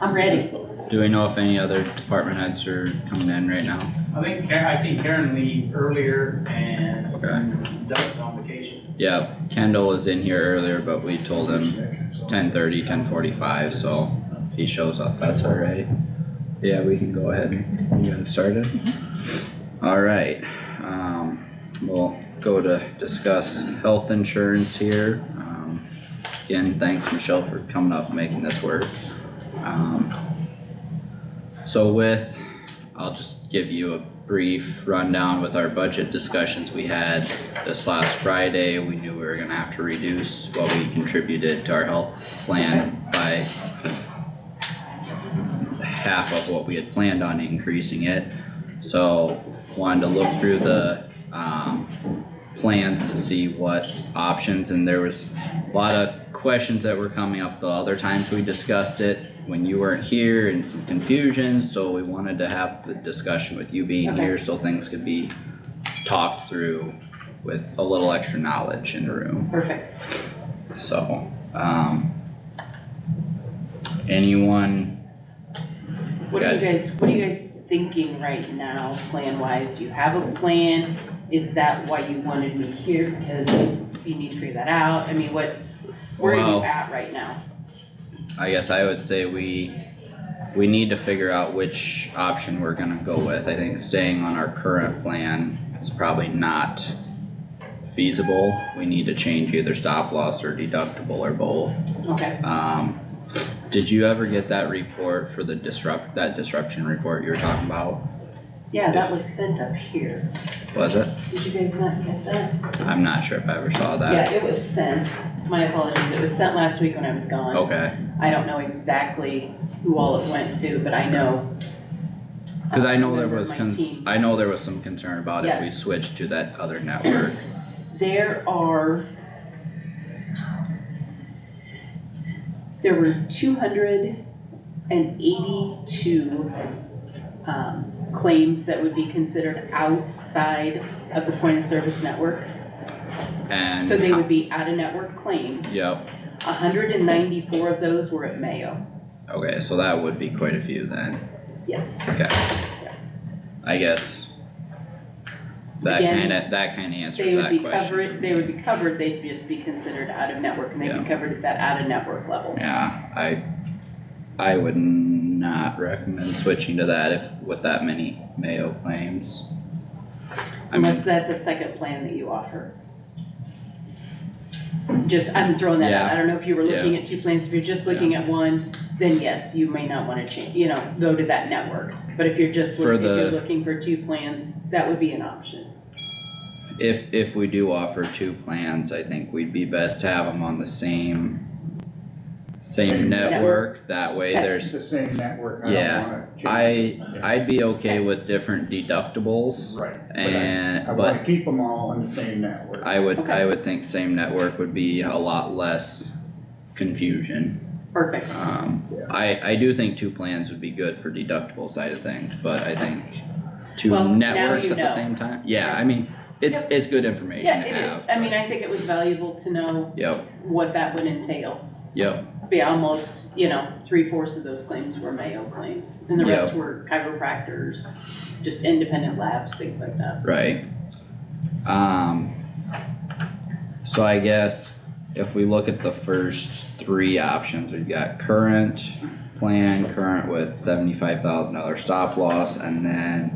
I'm ready. Do we know if any other department heads are coming in right now? I seen Karen leave earlier and Okay. Doug's on vacation. Yeah, Kendall was in here earlier, but we told him 10:30, 10:45, so if he shows up, that's alright. Yeah, we can go ahead and get him started. Alright, we'll go to discuss health insurance here. Again, thanks Michelle for coming up and making this work. I'll just give you a brief rundown with our budget discussions we had this last Friday. We knew we were gonna have to reduce what we contributed to our health plan by half of what we had planned on increasing it. So wanted to look through the plans to see what options, and there was a lot of questions that were coming up the other times we discussed it when you weren't here, and some confusion, so we wanted to have the discussion with you being here so things could be talked through with a little extra knowledge in the room. Perfect. So, anyone? What are you guys thinking right now, plan wise? Do you have a plan? Is that why you wanted me here? Because you need to figure that out? I mean, where are you at right now? I guess I would say we need to figure out which option we're gonna go with. I think staying on our current plan is probably not feasible. We need to change either stop loss or deductible or both. Okay. Did you ever get that report for the disruption report you were talking about? Yeah, that was sent up here. Was it? Did you guys not get that? I'm not sure if I ever saw that. Yeah, it was sent. My apologies. It was sent last week when I was gone. Okay, I don't know exactly who all it went to, but I know. cause I know there member of was my team. I know there was some concern about if we Yes. switched to that other network. There were 282 claims that would be considered outside of the point of service network. And. So they would be out of network claims. Yep, 194 of those were at Mayo. okay, so that would be quite a few then. Yes. Okay. I guess. That Again, kinda answers They would that be question. covered, for they me. would be covered, they'd just be considered out of network and they'd Yeah. be covered at that out of network level. Yeah, I would not recommend switching to that with that many Mayo claims. I mean, Unless that's a second plan that you offer. I'm throwing that out, Yeah. I don't know if you were looking at two plans, if you're just looking at one, then yes, you may not wanna change, go to that network. But if you're just, if you're looking for two plans, that would be an option. if we do offer two plans, I think we'd be best to have them on the same network, that way there's, The same network, I Yeah, don't wanna change. I'd be okay with different deductibles. Right, And, I wanna keep them all on the same network. I Okay. would think same network would be a lot less confusion. Perfect. I do think two plans would be good for deductible side of things, but I think two Well, now networks you at the know. same time, yeah, I mean, it's good information to Yeah, have. it is, I mean, I think it was valuable to know Yep, what that would entail. yep, Be almost, 3/4 of those claims were Mayo claims, and the rest were chiropractors, just independent labs, things like that. right. So I guess if we look at the first three options, we've got current plan, current with $75,000 stop loss, and then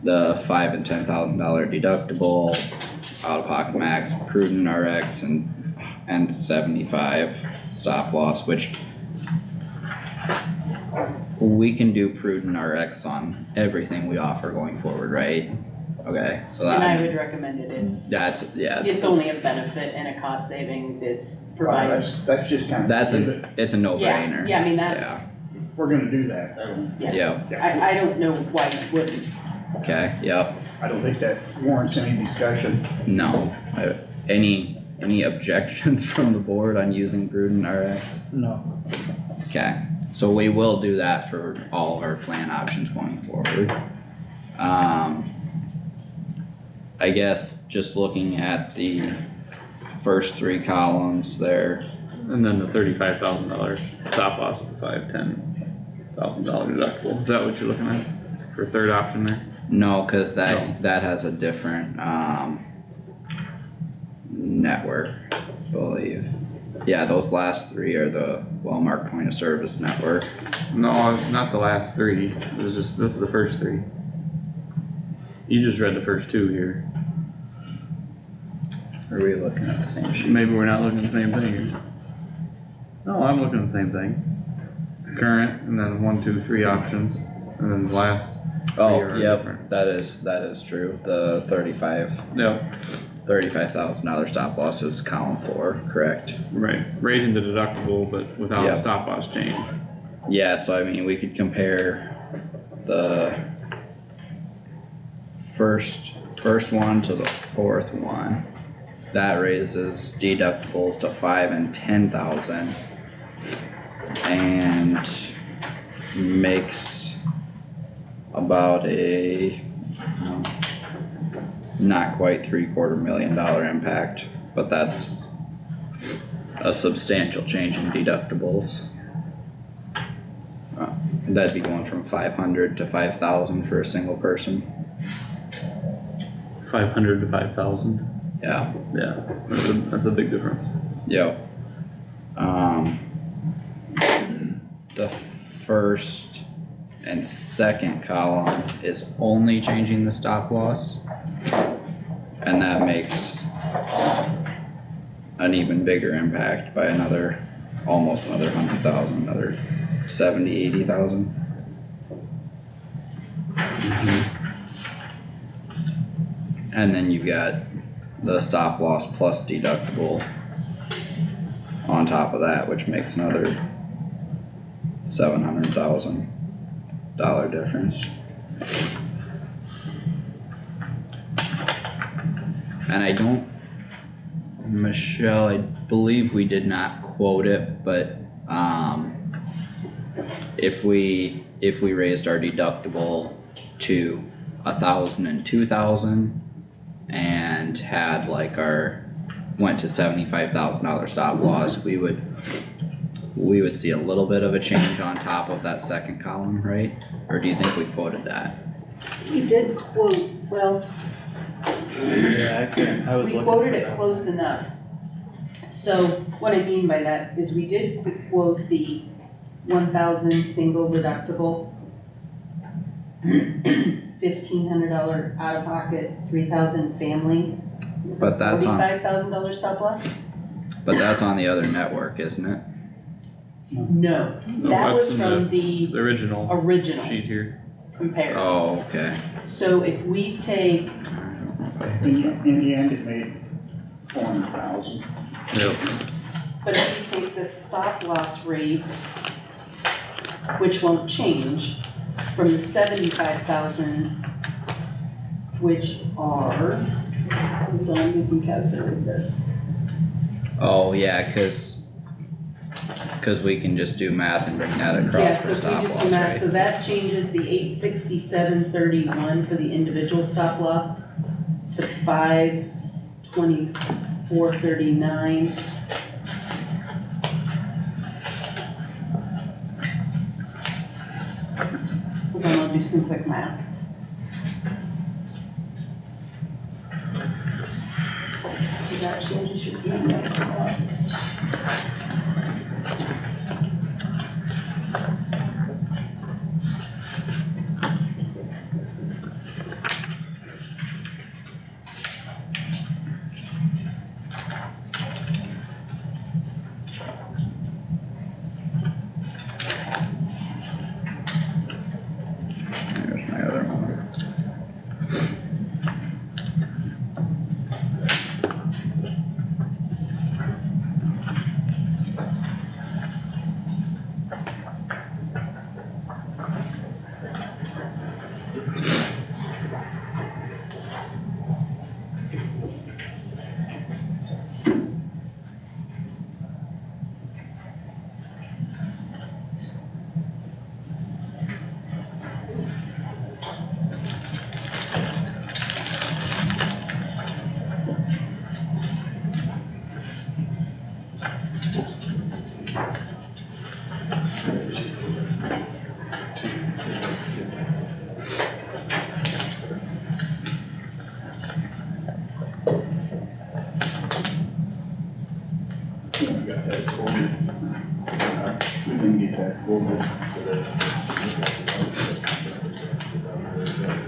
the $5,000 and $10,000 deductible, out of pocket max, prudent RX, and 75 stop loss, which we can do prudent RX on everything we offer going forward, right? Okay, so And I that, would recommend it, it's yeah, it's only a benefit and a cost savings, it's Well, provides. that's just kind of. it's a no-brainer. Yeah, I mean, that's, We're gonna do that, yeah, Yeah, I don't know why you wouldn't. okay, yep, I don't think that warrants any discussion. no, any objections from the board on using prudent RX? No. Okay, so we will do that for all of our plan options going forward. I guess just looking at the first three columns there, And then the $35,000 stop loss with the 5, 10, $1,000 deductible, is that what you're looking at for third option there? No, cause that has a different, network, I believe. Yeah, those last three are the Wellmark point of service network. No, not the last three, this is the first three. You just read the first two here, Are we looking at the same sheet? maybe we're not looking at the same thing here. No, I'm looking at the same thing. Current, and then 1, 2, 3 options, and then the last three Oh, are yep, different. that is true, the Yep, $35,000 stop loss is column 4, correct? right, raising the deductible, but without Yep. a stop loss change. Yeah, so I mean, we could compare the first one to the fourth one. That raises deductibles to 5 and 10,000. And makes about a, not quite $750,000 impact, but that's a substantial change in deductibles. That'd be going from 500 to 5,000 for a single person. 500 to 5,000, Yeah, yeah, that's a big difference. yep. The first and second column is only changing the stop loss. And that makes an even bigger impact by almost another 100,000, another 70, 80,000. And then you've got the stop loss plus deductible on top of that, which makes another $700,000 difference. And I don't, Michelle, I believe we did not quote it, but, if we raised our deductible to 1,000 and 2,000 and had like went to $75,000 stop loss, we would see a little bit of a change on top of that second column, right? Or do you think we quoted that? We did quote, well, Yeah, I was we looking quoted for it that. close enough. So what I mean by that is we did quote the 1,000 single deductible, $1,500 out of pocket, 3,000 family. But that's on, $45,000 stop loss? but that's on the other network, isn't it? No, No, that that's was in from the The original original sheet here. compare. Oh, okay. So if we take, In the end, it made 400,000. Yep. but if we take the stop loss rates, which won't change, from the 75,000, which are, hold on, we can calculate this. Oh, yeah, cause we can just do math and bring that Yeah, across so for if we stop just loss, do math, right? so that changes the 867.31 for the individual stop loss to 524.39. Hold on, I'll do some quick math. So that changes your net cost. There's my other one.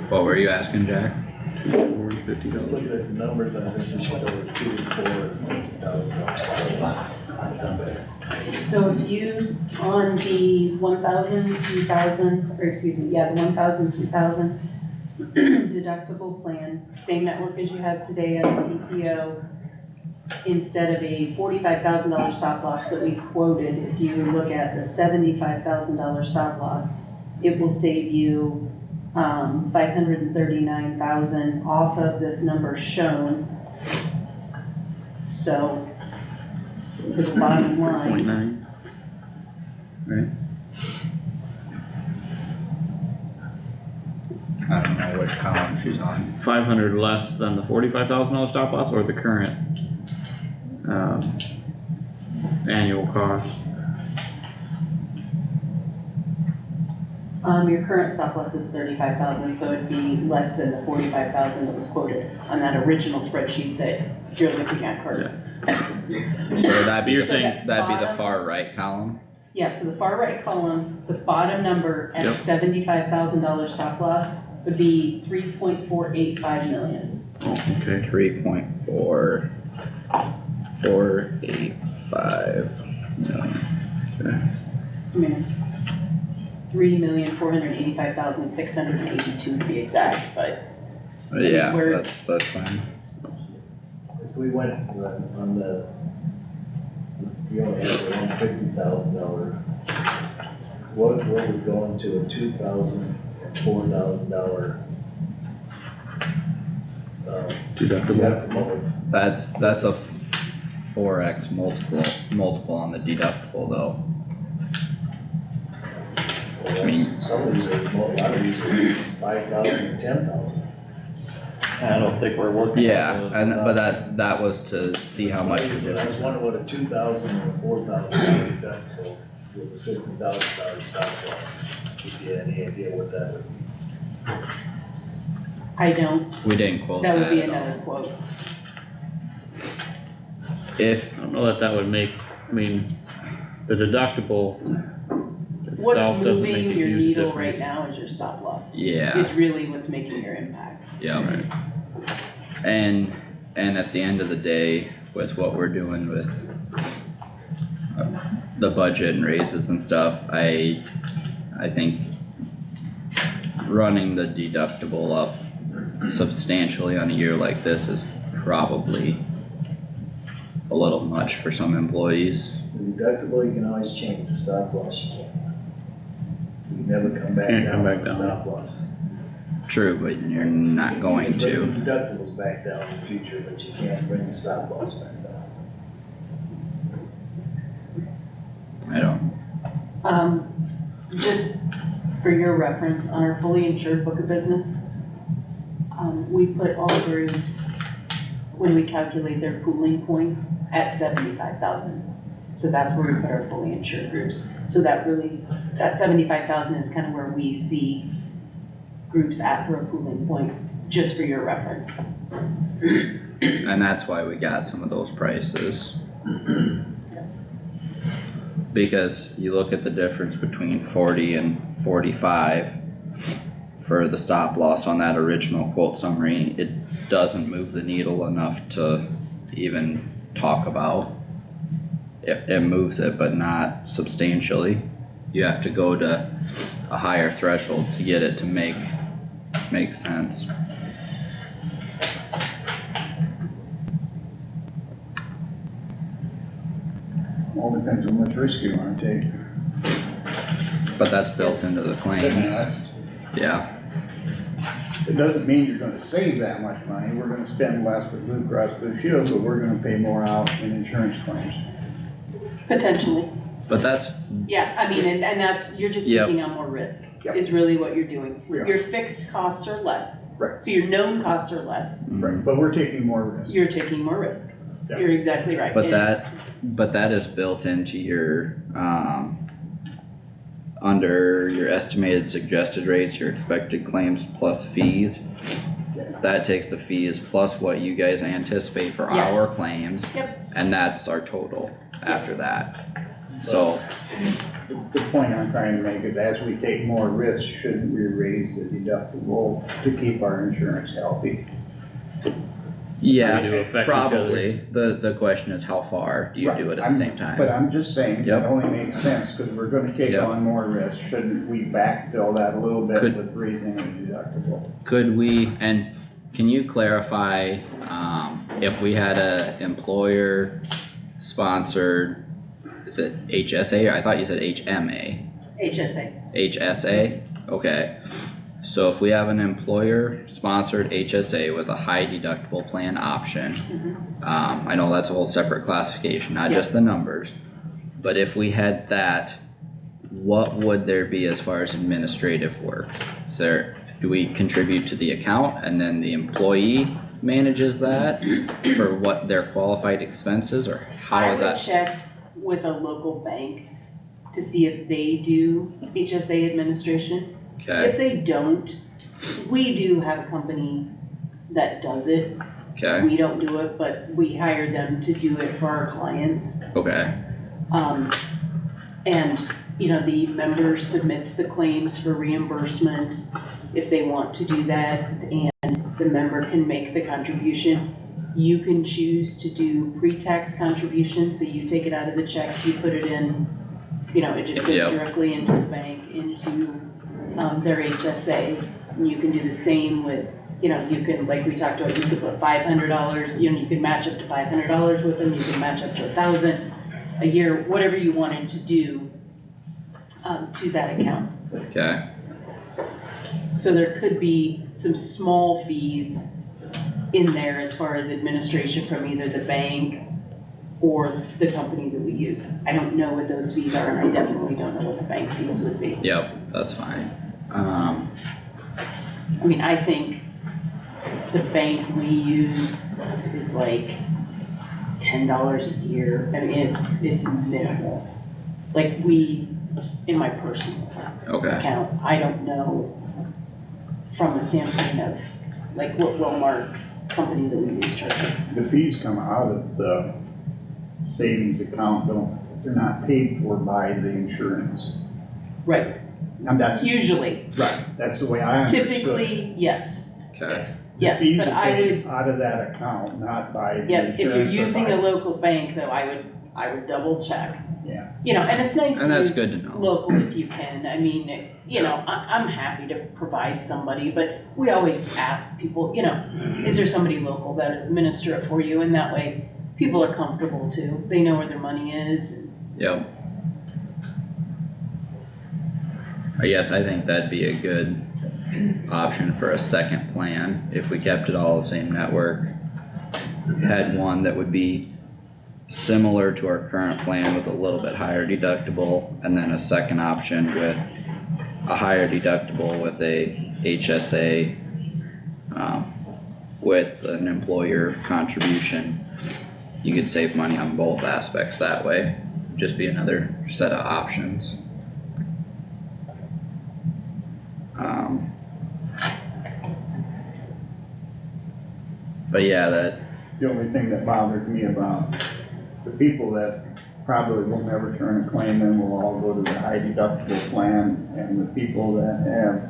What were you asking, Jack? $450. Just looking at the numbers, I think we should go with $2,000 salaries. So if you, on the 1,000, 2,000, or excuse me, yeah, the 1,000, 2,000 deductible plan, same network as you have today on the PTO, instead of a $45,000 stop loss that we quoted, if you look at the $75,000 stop loss, it will save you 539,000 off of this number shown. So, for the bottom line, 3.9. Right, I don't know which column she's on. 500 less than the $45,000 stop loss or the current, annual cost. your current stop loss is 35,000, so it'd be less than the 45,000 that was quoted on that original spreadsheet that you're looking at, Carter. So that'd be, You're the- saying- that'd be the bottom- far right column? Yeah, so the far right column, the bottom number at Yep. $75,000 stop loss would be 3.485 million. Oh, okay. 3.4485 million. I mean, it's 3,485,682 to be exact, but Yeah, Where- that's fine. If we went on the, you only have the $150,000, what would go into a $2,000 or $4,000? Deductible. Deductible? That's a 4x multiple on the deductible though. Well, some of these are, a lot of these are 5,000 and 10,000. I don't think we're working. on Yeah, those. but that was to see how much the I was difference. wondering what a $2,000 or $4,000 deductible with a $50,000 stop loss. If you had any idea what that would be. I don't, We didn't quote that would that be at another all. quote. If, I don't know that would make, I mean, the deductible What's itself doesn't make a moving your huge needle right difference. now is your stop loss. yeah, Is really what's making your impact. yeah. Right. And at the end of the day, with what we're doing with the budget and raises and stuff, I think running the deductible up substantially on a year like this is probably a little much for some employees. The deductible, you can always change, the stop loss you can't. You can never come back Can't down come back on the down. stop loss. True, but you're not going You can to. bring the deductibles back down in the future, but you can't bring the stop loss back down. I don't, Just for your reference, on our fully insured book of business, we put all groups, when we calculate their pooling points, at 75,000. So that's where we put our fully insured groups. So that 75,000 is kind of where we see groups at for a pooling point, just for your reference. and that's why we got some of those prices. Because you look at the difference between 40 and 45 for the stop loss on that original quote summary, it doesn't move the needle enough to even talk about. It moves it, but not substantially. You have to go to a higher threshold to get it to make sense. All depends on how much risk you wanna take. But that's built into the claims, yeah, It doesn't mean you're gonna save that much money, we're gonna spend less with Blue Cross Blue Shield, but we're gonna pay more out in insurance claims. Potentially, but that's, yeah, I mean, and that's, you're just Yep. taking on more risk, Yep. is really what you're doing. We are. Your fixed costs are less. Right. So your known costs are less, mm, But we're taking more risk. you're taking more risk. Yeah. You're exactly right. But And that- it's- but that is built into your, under your estimated suggested rates, your expected claims plus fees. That takes the fees plus what you guys anticipate for Yes. our claims. Yep. And that's our total after Yes. that. So, The point I'm trying to make is as we take more risks, shouldn't we raise the deductible to keep our insurance healthy? yeah, They do affect each other. probably. The question is how far do you do it at the same time? But I'm just saying, Yep. that only makes sense, cause we're gonna take Yep. on more risk, shouldn't we backfill that a little bit Could- with raising the deductible? Could we, and can you clarify, if we had a employer sponsored, is it HSA, or I thought you said HMA? HSA. HSA, okay. So if we have an employer sponsored HSA with a high deductible plan option, I know that's a whole separate classification, not just the numbers. But if we had that, what would there be as far as administrative work? Is there, do we contribute to the account and then the employee manages that for what their qualified expenses, or how I is would that? check with a local bank to see if they do HSA administration. Okay, If they don't, we do have a company that does it. okay, We don't do it, but we hire them to do it for our clients. okay, And, you know, the member submits the claims for reimbursement if they want to do that, and the member can make the contribution. You can choose to do pre-tax contribution, so you take it out of the check, you put it in, you know, it just goes Yep. directly into the bank, into, their HSA. And you can do the same with, you know, you can, like we talked about, you could put $500, you know, you can match up to $500 with them, you can match up to $1,000 a year, whatever you wanted to do, to that account. okay, So there could be some small fees in there as far as administration from either the bank or the company that we use. I don't know what those fees are, and I definitely don't know what the bank fees would be. yep, that's fine. I mean, I think the bank we use is like $10 a year. I mean, it's minimal. Like in my personal Okay, account, I don't know from the standpoint of like what Wellmark's company that we use charges. The fees come out of the savings account, they're not paid for by the insurance. Right, And that's, usually, right, that's the way I understood it. typically, yes, okay, yes, The fees but are I paid would, out of that account, not by the yeah, insurance. if you're or using by- a local bank though, I would double check. Yeah. You know, and it's nice And to that's use good to know. local if you can, I mean, you know, I'm happy to provide somebody, but we always ask people, you know, is there somebody local that administer it for you, and that way people are comfortable too, they know where their money is. yep. Yes, I think that'd be a good option for a second plan, if we kept it all the same network. Had one that would be similar to our current plan with a little bit higher deductible, and then a second option with a higher deductible with a HSA, with an employer contribution. You could save money on both aspects that way, just be another set of options. But yeah, that, The only thing that bothers me about the people that probably will never turn a claim in will all go to the high deductible plan, and the people that have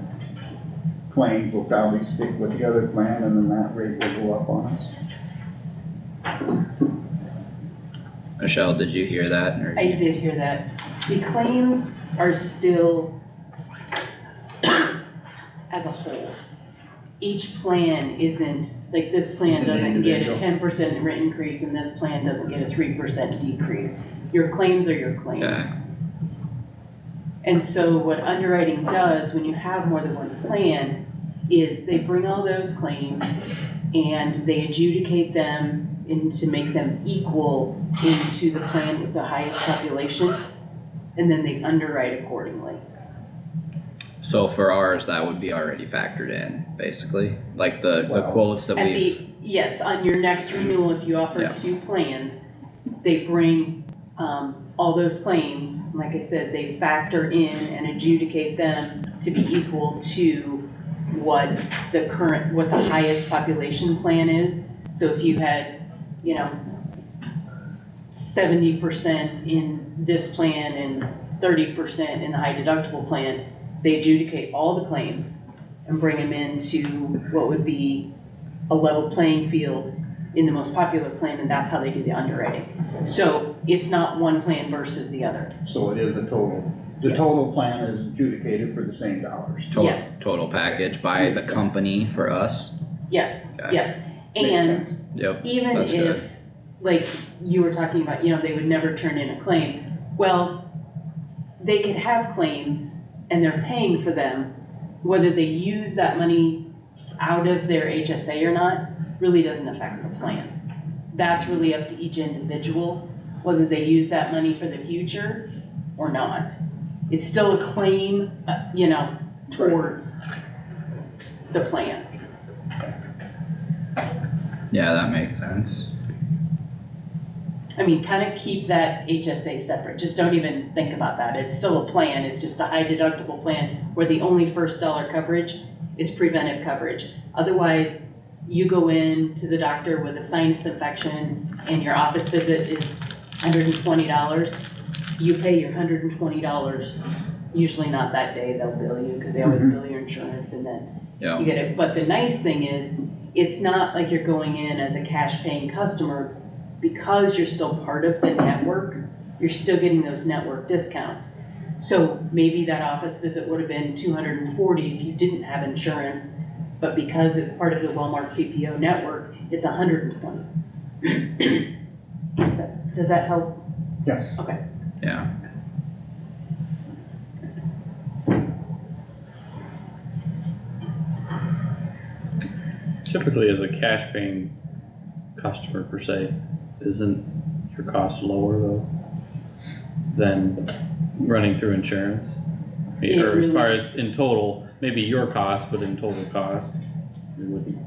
claims will probably stick with the other plan, and then that rate will go up on us. Michelle, did you hear that? Or I did hear that. The claims are still, as a whole, each plan isn't, like this plan It's an doesn't get a individual. 10% rate increase and this plan doesn't get a 3% decrease. Your claims are your claims. And so what underwriting does when you have more than one plan is they bring all those claims and they adjudicate them and to make them equal into the plan with the highest population, and then they underwrite accordingly. So for ours, that would be already factored in, basically, like the Well, quotes that At we've, the, yes, on your next renewal, if you offer Yeah. 2 plans, they bring, all those claims, like I said, they factor in and adjudicate them to be equal to what the highest population plan is. So if you had, you know, 70% in this plan and 30% in the high deductible plan, they adjudicate all the claims and bring them into what would be a level playing field in the most popular plan, and that's how they do the underwriting. So it's not one plan versus the other. So it is a total, the Yes. total plan is adjudicated for the same dollars. Yes. Total package by the company for us. Yes, Okay. yes. Makes And sense. Yep, even that's good. if, like you were talking about, they would never turn in a claim. Well, they could have claims and they're paying for them. Whether they use that money out of their HSA or not, really doesn't affect the plan. That's really up to each individual, whether they use that money for the future or not. It's still a claim, towards the plan. Yeah, that makes sense. I mean, kind of keep that HSA separate, just don't even think about that, it's still a plan, it's just a high deductible plan where the only first dollar coverage is preventive coverage. Otherwise, you go in to the doctor with a sinus infection and your office visit is $120, you pay your $120, usually not that day, they'll bill you, because they always bill your insurance and then Yeah, you get it. But the nice thing is, it's not like you're going in as a cash paying customer. Because you're still part of the network, you're still getting those network discounts. So maybe that office visit would have been $240 if you didn't have insurance, but because it's part of the Wellmark PPO network, it's $120. Does that help? Yes. Okay. yeah. Typically, as a cash paying customer per se, isn't your cost lower though than running through insurance? It Or as really- far as in total, maybe your cost, but in total cost, it wouldn't,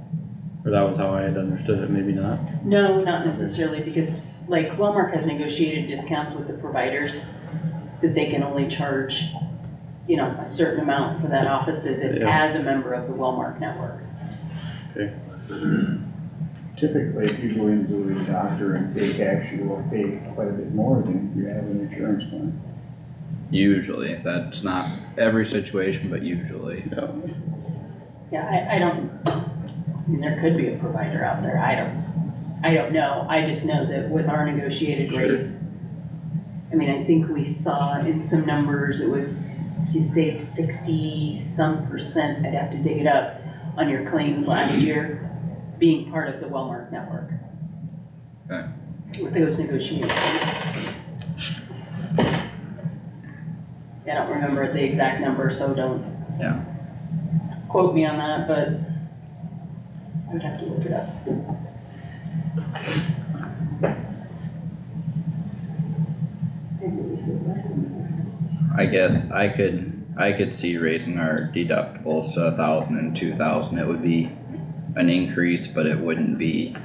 or that was how I had understood it, maybe not. No, not necessarily, because like Wellmark has negotiated discounts with the providers that they can only charge, a certain amount for that office visit Yeah. as a member of the Wellmark network. Typically, if you go into a doctor and pay cash, you will pay quite a bit more than if you have an insurance plan. Usually, that's not every situation, but usually. Yeah, I mean, there could be a provider out there, I don't know, I just know that with our negotiated Sure. rates, I mean, I think we saw in some numbers, you saved 60-some%, I'd have to dig it up, on your claims last year, being part of the Wellmark network. Okay. With those negotiations. I don't remember the exact number, so don't Yeah. quote me on that, but I would have to look it up. I guess I could see raising our deductibles to 1,000 and 2,000. It would be an increase, but it wouldn't be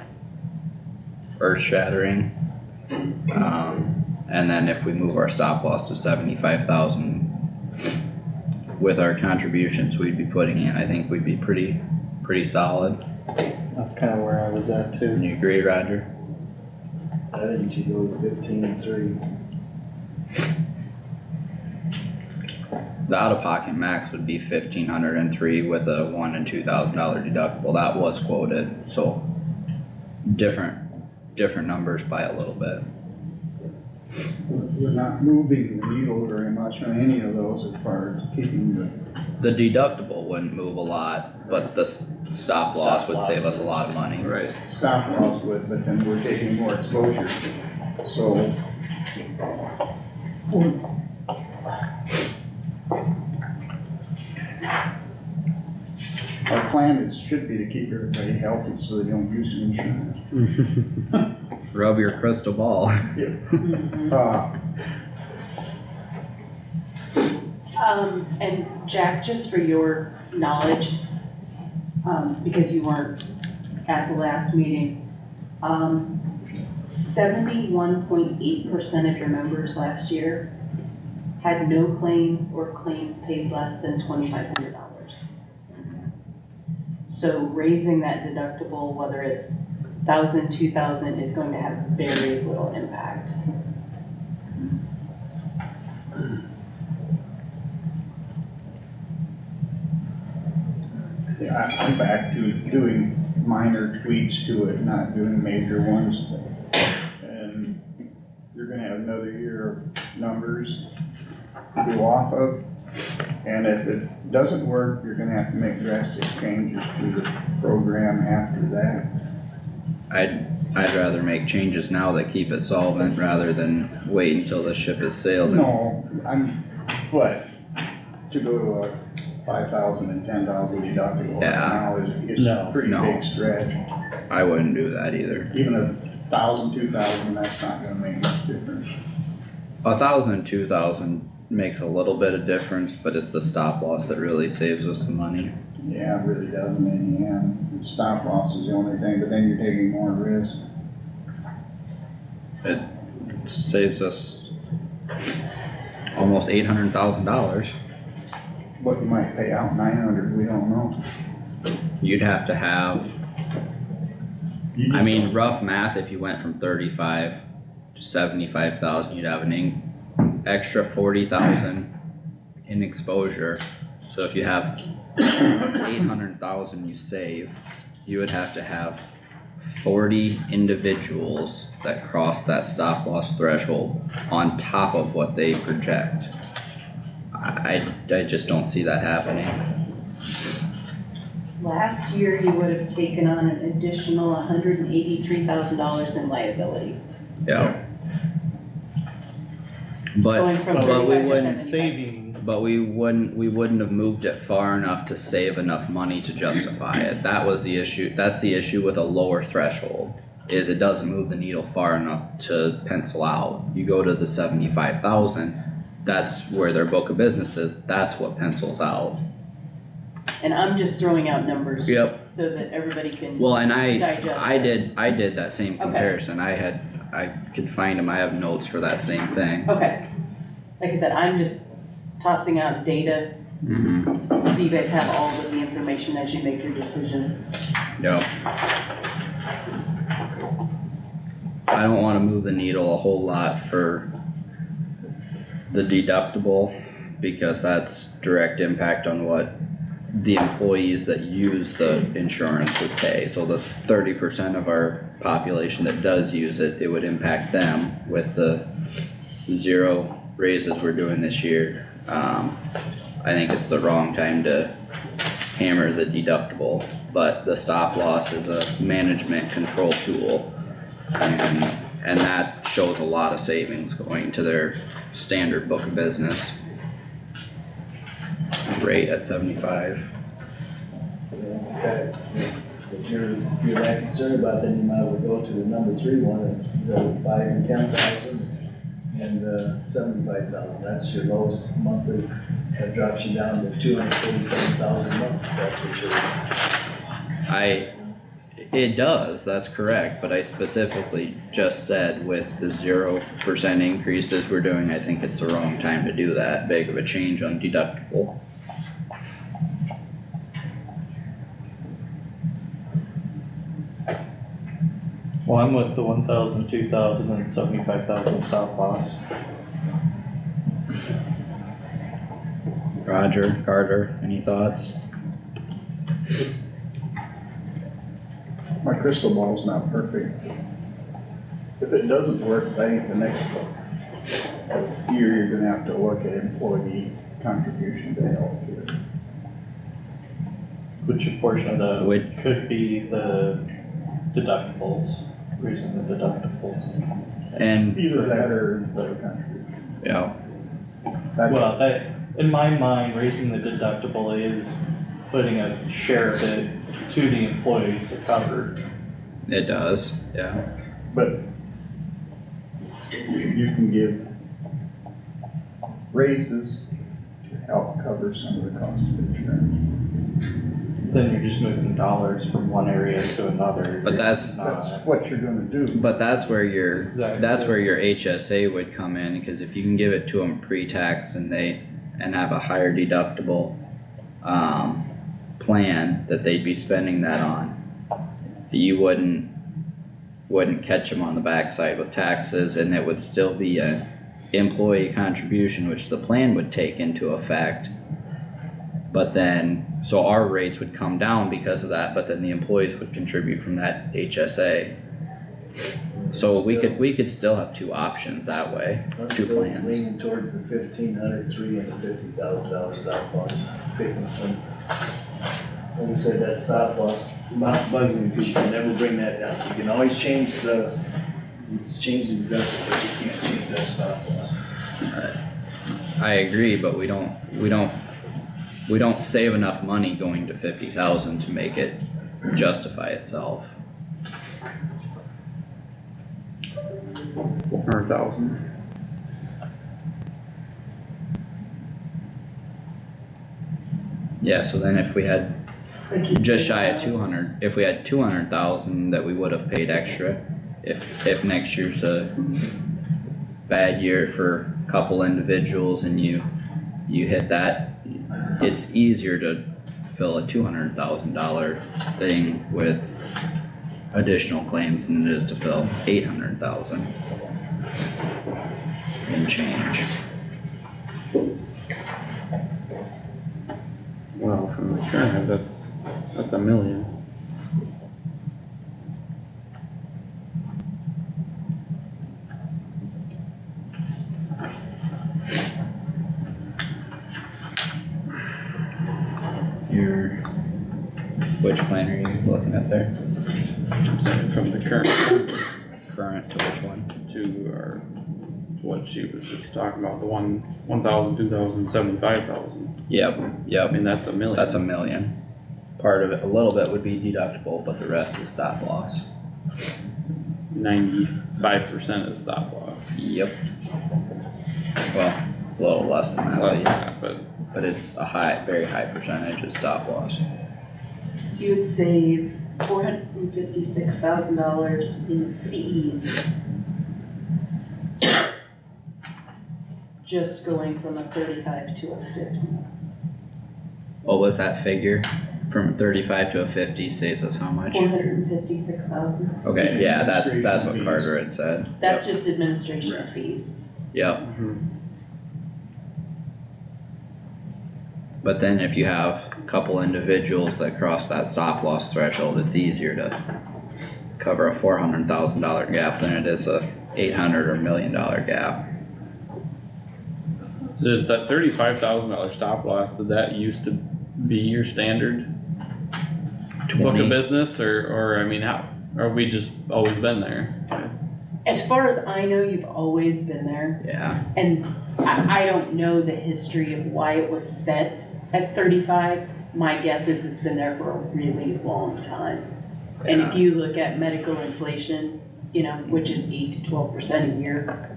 earth shattering. And then if we move our stop loss to 75,000 with our contributions we'd be putting in, I think we'd be pretty solid. That's kinda where I was at too. You agree, Roger? I think you should go with 15-3. The out-of-pocket max would be 1,503 with a $1,000 and $2,000 deductible. That was quoted, so different numbers by a little bit. We're not moving the needle very much on any of those as far as keeping The deductible wouldn't move a lot, but the stop loss would save us a lot of money. Right. the stop loss with, but then we're taking more exposure. So our plan should be to keep everybody healthy so they don't use insurance. Rub your crystal ball. And Jack, just for your knowledge, because you weren't at the last meeting, 71.8% of your members last year had no claims or claims paid less than $2,500. So raising that deductible, whether it's 1,000, 2,000 is going to have very little impact. Yeah, I'm back to doing minor tweaks to it, not doing major ones. And you're gonna have another year of numbers to go off of. And if it doesn't work, you're gonna have to make drastic changes to the program after that. I'd rather make changes now that keep it solvent rather than wait until the ship has sailed. No, but to go to a 5,000 and 10,000 deductible Yeah. now is No, a pretty no. big stretch. I wouldn't do that either. Even 1,000, 2,000, that's not gonna make much difference. 1,000 and 2,000 makes a little bit of difference, but it's the stop loss that really saves us the money. Yeah, it really doesn't in the end. Stop loss is the only thing, but then you're taking more risk. It saves us almost $800,000. What you might pay out 900, we don't know. You'd have to have, You I just mean, don't- rough math, if you went from 35 to 75,000, you'd have an extra 40,000 in exposure. So if you have 800,000 you save, you would have to have 40 individuals that cross that stop loss threshold on top of what they project. I just don't see that happening. Last year, you would have taken on an additional $183,000 in liability. Yeah. But, Going from But but we 35 to wouldn't, 75. Saving, but we wouldn't have moved it far enough to save enough money to justify it. That was the issue, that's the issue with a lower threshold, is it doesn't move the needle far enough to pencil out. You go to the 75,000, that's where their book of business is, that's what pencils out. And I'm just throwing out numbers Yep. just so that everybody can Well, and digest I this. did that same comparison, I could find them, I have notes for that same thing. Okay. Like I said, I'm just tossing out data Mm-hmm, so you guys have all of the information as you make your decision. yep. I don't wanna move the needle a whole lot for the deductible, because that's direct impact on what the employees that use the insurance would pay. So the 30% of our population that does use it, it would impact them with the 0 raises we're doing this year. I think it's the wrong time to hammer the deductible, but the stop loss is a management control tool. And that shows a lot of savings going to their standard book of business rate at 75. Okay. If you're that concerned about, then you might as well go to the number 3 one, and go 5 and 10,000 and 75,000. That's your lowest monthly. That drops you down to 247,000 a month. That's what you're. It does, that's correct, but I specifically just said with the 0% increases we're doing, I think it's the wrong time to do that big of a change on deductible. Well, I'm with the 1,000, 2,000 and 75,000 stop loss. Roger, Carter, any thoughts? My crystal ball's not perfect. If it doesn't work, I think the next year you're gonna have to look at employee contribution to healthcare. Which portion of that Would- could be the deductibles, raising the deductibles. And, Either that or employee contribution. yeah, Well, in my mind, raising the deductible is putting a share of it to the employees to cover. it does, yeah. But you can give raises to help cover some of the cost of insurance. Then you're just moving dollars from one area to another. But that's- That's what you're gonna do. But that's where your, Exactly. that's where your HSA would come in, cause if you can give it to them pre-tax and have a higher deductible, plan that they'd be spending that on, you wouldn't wouldn't catch them on the backside with taxes, and it would still be a employee contribution, which the plan would take into effect. But then, so our rates would come down because of that, but then the employees would contribute from that HSA. So we could still have two options that way, I'm two still plans. leaning towards the 1,500, $3 and the $50,000 stop loss, taking some, like I said, that stop loss, not bugging, because you can never bring that down. You can always change the deductible, but you can't change that stop loss. I agree, but we don't save enough money going to 50,000 to make it justify itself. 400,000. Yeah, so then if we had It's like you just take shy of out- 200, if we had 200,000 that we would have paid extra, if next year's a bad year for a couple individuals and you hit that, it's easier to fill a $200,000 thing with additional claims than it is to fill 800,000 and change. Well, from the current, that's $1 million. Which plan are you looking at there? I'm saying from the current Current to which one? to our, what she was just talking about, the 1,000, 2,000, 75,000. Yep, I yep, mean, that's $1 million. that's $1 million. Part of it, a little bit would be deductible, but the rest is stop loss. 95% is stop loss. Yep. Well, a little less than that, Less than but, that, but it's a very high percentage of stop loss. So you would save $456,000 in fees. Just going from a 35 to a 50. What was that figure? From 35 to a 50 saves us how much? 456,000. Okay, yeah, that's what Administration Carter had said. That's just administration fees. Yep, Mhm. but then if you have a couple individuals that cross that stop loss threshold, it's easier to cover a $400,000 gap than it is a $800 or $1 million gap. So that $35,000 stop loss, did that used to be your standard book 20. of business, or I mean, how, or have we just always been there? As far as I know, you've always been there. Yeah, And I don't know the history of why it was set at 35. My guess is it's been there for a really long time. And if yeah, you look at medical inflation, which is 8 to 12% a year,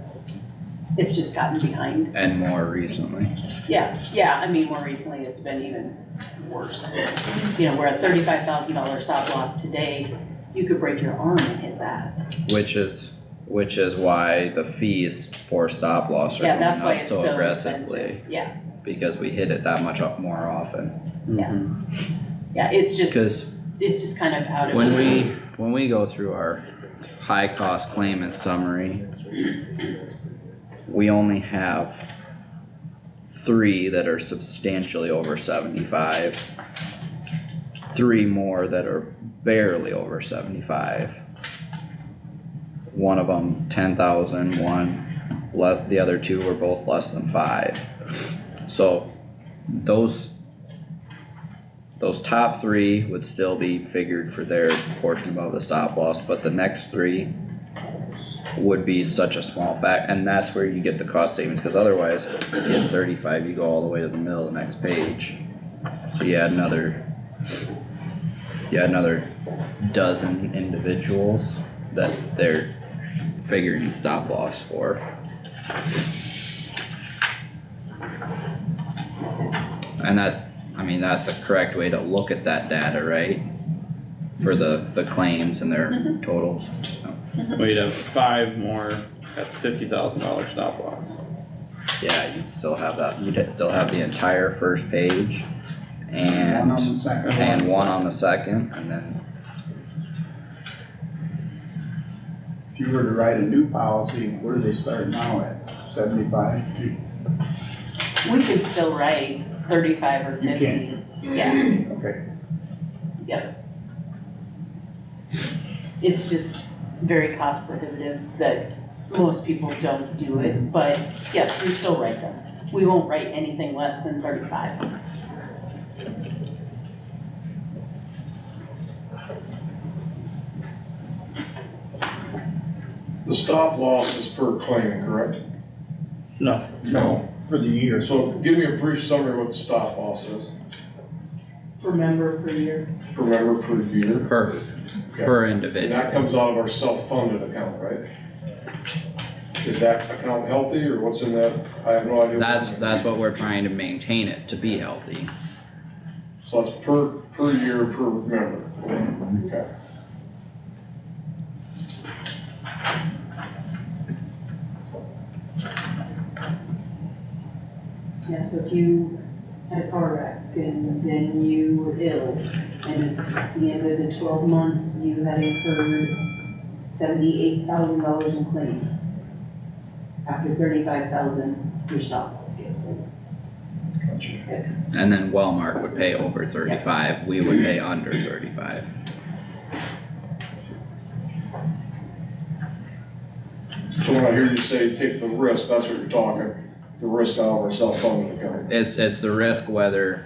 it's just gotten behind. and more recently. Yeah, I mean, more recently, it's been even worse. We're at $35,000 stop loss today, you could break your arm and hit that. Which is why the fees for stop loss are Yeah, going that's why up it's so so aggressively, expensive. Yeah, because we hit it that much up more often. Yeah. Mhm. yeah, it's just Cause kind of out of. when we go through our high cost claimant summary, we only have 3 that are substantially over 75. 3 more that are barely over 75. One of them 10,000, the other 2 were both less than 5. So those top 3 would still be figured for their portion above the stop loss, but the next 3 would be such a small fact, and that's where you get the cost savings, cause otherwise, you get 35, you go all the way to the middle of the next page. So you add another dozen individuals that they're figuring stop loss for. And that's the correct way to look at that data, right? For the claims and their totals. We'd have 5 more at $50,000 stop loss. Yeah, you'd still have that, you'd still have the entire first page One on the second. and one on the second, and then if you were to write a new policy, where do they start now at? 75? We could still write 35 or 50. You can. Yeah, Okay. yep. It's just very cost prohibitive that most people don't do it, but yes, we still write them. We won't write anything less than 35. The stop loss is per claim, correct? No, No. For the year. So give me a brief summary of what the stop loss is, Per member per year. per member per year. per And individual. that comes out of our self-funded account, right? Is that account healthy or what's in that? I have no idea. That's what we're trying to maintain it to be healthy. So it's per year, per member. Okay. Yeah, so if you had a car wreck and then you were ill, and at the end of the 12 months, you had incurred $78,000 in claims. After 35,000, your stop loss gets in. And then Wellmark would pay over 35, we would pay under 35. So when I hear you say take the risk, that's what you're talking, the risk out of our self-funded account. It's the risk whether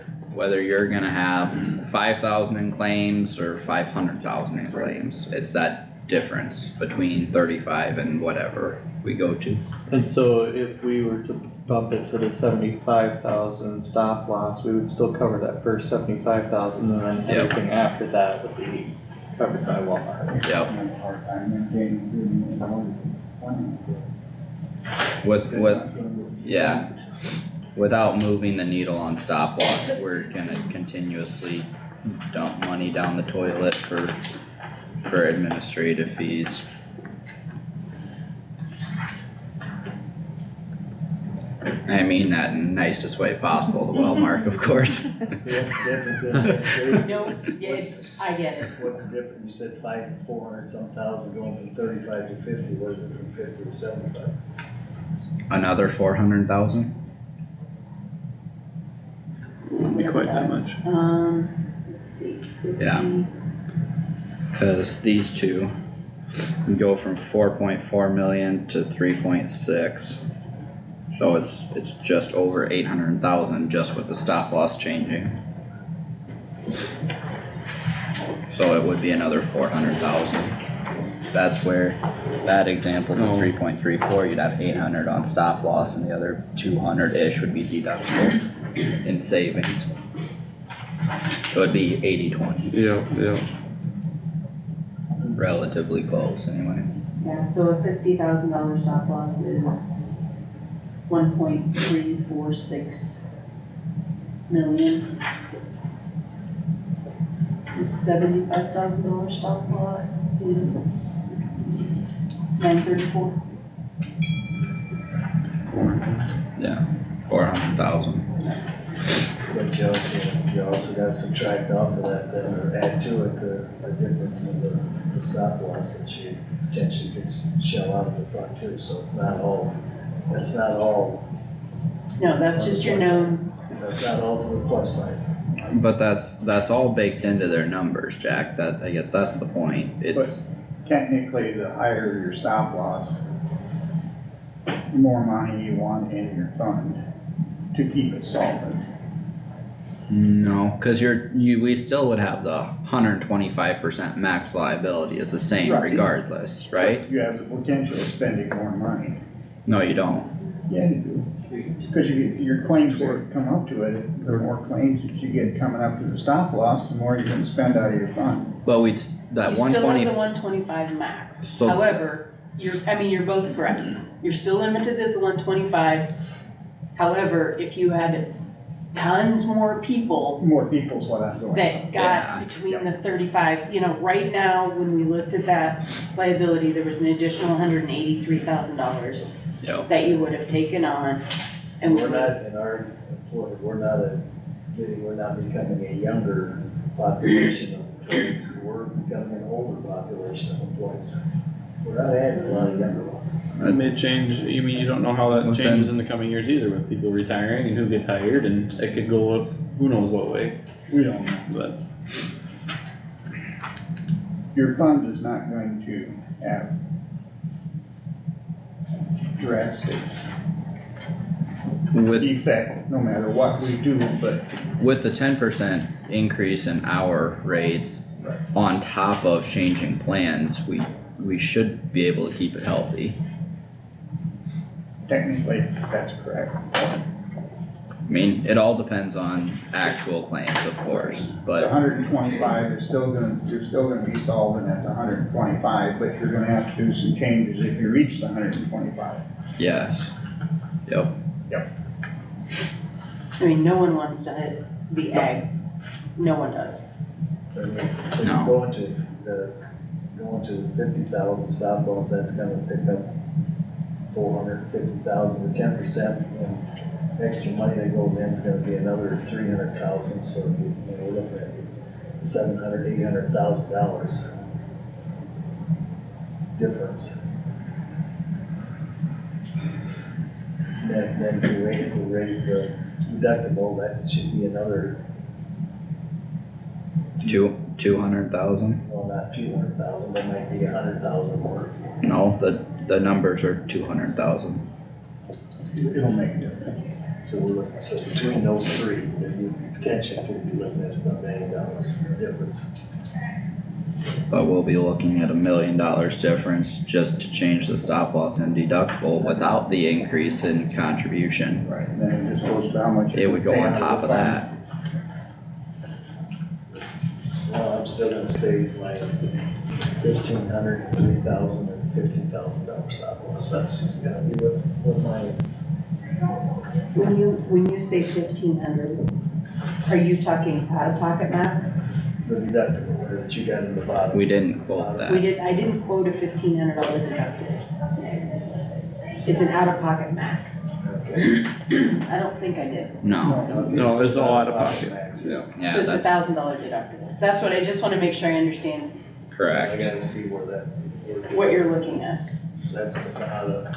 you're gonna have 5,000 in claims or 500,000 in claims. It's that difference between 35 and whatever we go to. And so if we were to bump it to the 75,000 stop loss, we would still cover that first 75,000, and then Yep. everything after that would be covered by Walmart. Yep. And a hard time maintaining plan. Yeah, without moving the needle on stop loss, we're gonna continuously dump money down the toilet for administrative fees. I mean that in the nicest way possible, the Wellmark, of course. So what's the difference in that? No, yeah, I get it. What's the difference? You said 400 some thousand going from 35 to 50, what is it from 50 to 75? Another 400,000? wouldn't be quite that much. Let's see. 50. Yeah. Cause these two go from 4.4 million to 3.6. So it's just over 800,000 just with the stop loss changing. So it would be another 400,000. That's where, that example, the Oh. 3.34, you'd have 800 on stop loss and the other 200-ish would be deductible in savings. So it'd be 80-20, Yeah, relatively close anyway. Yeah, so a $50,000 stop loss is 1.346 million. The $75,000 stop loss is 934. Yeah, 400,000. But you also got to subtract off of that then, or add to it the difference in the stop loss that you potentially could shell out of the front too, so it's not all, that's not all, No, that's just your known, that's not all to the plus side. But that's all baked into their numbers, Jack, I guess that's the point, it's, Technically, the higher your stop loss, the more money you want in your fund to keep it solvent. no, cause we still would have the 125% max liability is the same Right. regardless, right? You have the potential of spending more money. No, you don't. Yeah, you do. Because your claims will come up to it, the more claims that you get coming up to the stop loss, the more you're gonna spend out of your fund. But that you still have 120, the 125 max. So- However, you're both correct. You're still limited at the 125. However, if you had tons more people More people's what I'm going. that Yeah. got between the 35, right now, when we looked at that liability, there was an additional $183,000 yep, that you would have taken on. And We're not, in our employee, we're not becoming a younger population of employees, we're becoming an older population of employees. We're not adding a lot of younger ones. It may change, you mean, you don't know how that Well, changes then- in the coming years either with people retiring and who gets hired and it could go up, who knows what way, We don't know. but. Your fund is not going to have drastic With, effect, no matter what we do, but with the 10% increase in our rates on top of changing plans, we should be able to keep it healthy. technically, that's correct. I mean, it all depends on actual claims, of course, The but 125 is still gonna, you're still gonna be solvent at the 125, but you're gonna have to do some changes if you reach the 125. yes. Yep, I mean, no one wants to hit the ag, no one does. I mean, if you No. go into the 50,000 stop loss, that's gonna pick up 450,000, the 10%, and extra money that goes in is gonna be another 300,000, so we're looking at $700,000, $800,000 difference. Then if we raise the deductible, that should be another, 200,000? well, not a few hundred thousand, but might be 100,000 more. No, the numbers are 200,000. It'll make a difference. So we're looking, so between those three, then you potentially could be looking at $1 million difference. But we'll be looking at $1 million difference just to change the stop loss and deductible without the increase in contribution. Right, and then it just goes to how much. It would go pay on out top of the that. Well, I'm still gonna stay with my $1,500, $3,000, and $50,000 stop loss. That's gonna be what my, When you say 1,500, are you talking out of pocket max? the deductible that you got in the bottom. We didn't quote that. I didn't quote a $1,500 deductible. It's an out of pocket max. Okay. I don't think I did. No, No, it's all out of pocket. max. Yeah. yeah, So it's that's $1,000 deductible. That's what, I just wanna make sure I understand I correct. gotta see where that, where's the- what you're looking at. That's out of.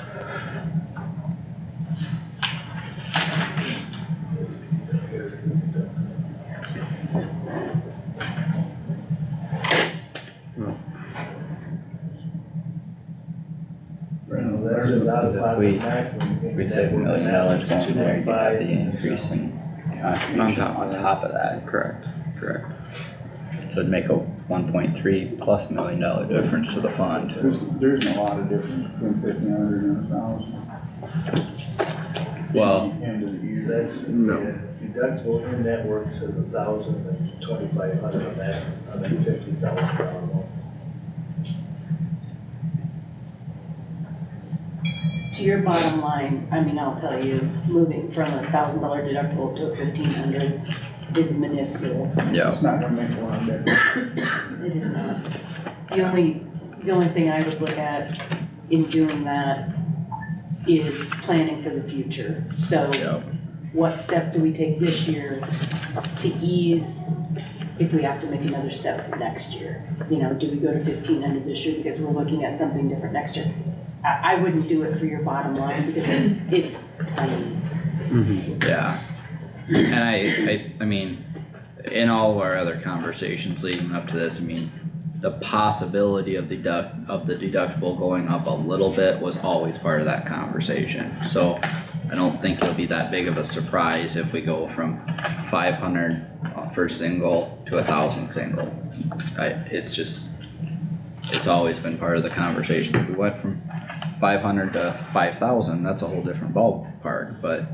Here's the that says out Because of if pocket we- maximum. If we save $1 million going there, you got the increase in contribution on top of that. Correct, correct. So it'd make a 1.3 plus $1 million difference to the fund. There's a lot of difference between 1,500 and 1,000. Well, End of the year. That's, deductible in network says 1,000 and 2,500 on that $50,000 one. To your bottom line, I mean, I'll tell you, moving from $1,000 deductible to a 1,500 is minuscule. yeah, It's not gonna make a lot of difference. It is not. The only thing I would look at in doing that is planning for the future. So yeah, what step do we take this year to ease if we have to make another step next year? You know, do we go to 1,500 this year because we're looking at something different next year? I wouldn't do it for your bottom line because it's tiny. yeah. And I mean, in all of our other conversations leading up to this, I mean, the possibility of the deductible going up a little bit was always part of that conversation. So I don't think it'll be that big of a surprise if we go from 500 for single to 1,000 single. It's always been part of the conversation. If we went from 500 to 5,000, that's a whole different ballpark, but,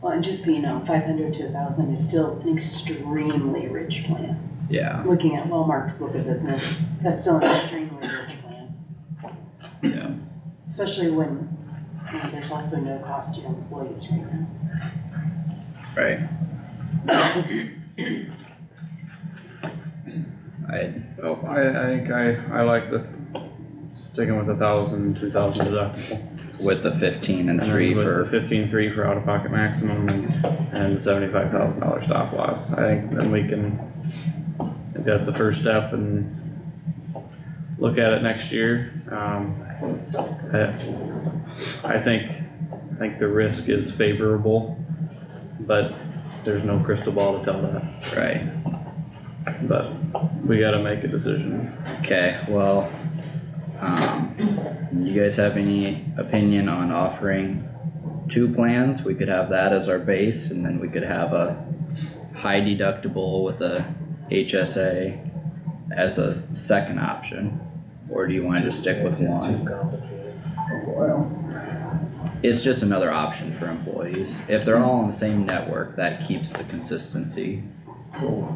Well, and just so you know, 500 to 1,000 is still an extremely rich plan. yeah, Looking at Wellmark's book of business, that's still an extremely rich plan. yeah. Especially when, you know, there's also no cost to your employees right now. Right. I think I like the, sticking with 1,000, 2,000 deductible. With the 15 and And 3 then for, with the 15.3 for out-of-pocket maximum and the $75,000 stop loss. I think then we can, I think that's the first step and look at it next year. I think the risk is favorable, but there's no crystal ball to tell that, right, but we gotta make a decision. okay, well, you guys have any opinion on offering 2 plans? We could have that as our base, and then we could have a high deductible with a HSA as a second option, or do you wanna just stick with It's too one? complicated. Well, It's just another option for employees, if they're all on the same network, that keeps the consistency. so.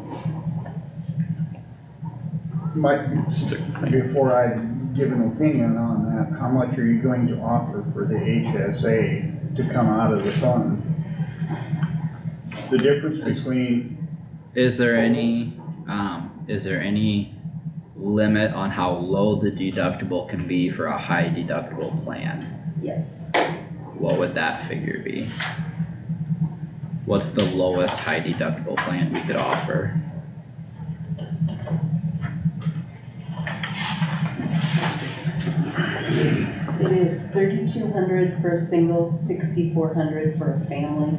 Mike, Stick with the same. before I give an opinion on that, how much are you going to offer for the HSA to come out of the fund? The difference between, Is there any limit on how low the deductible can be for a high deductible plan? Yes. What would that figure be? What's the lowest high deductible plan we could offer? It is 3,200 for a single, 6,400 for a family,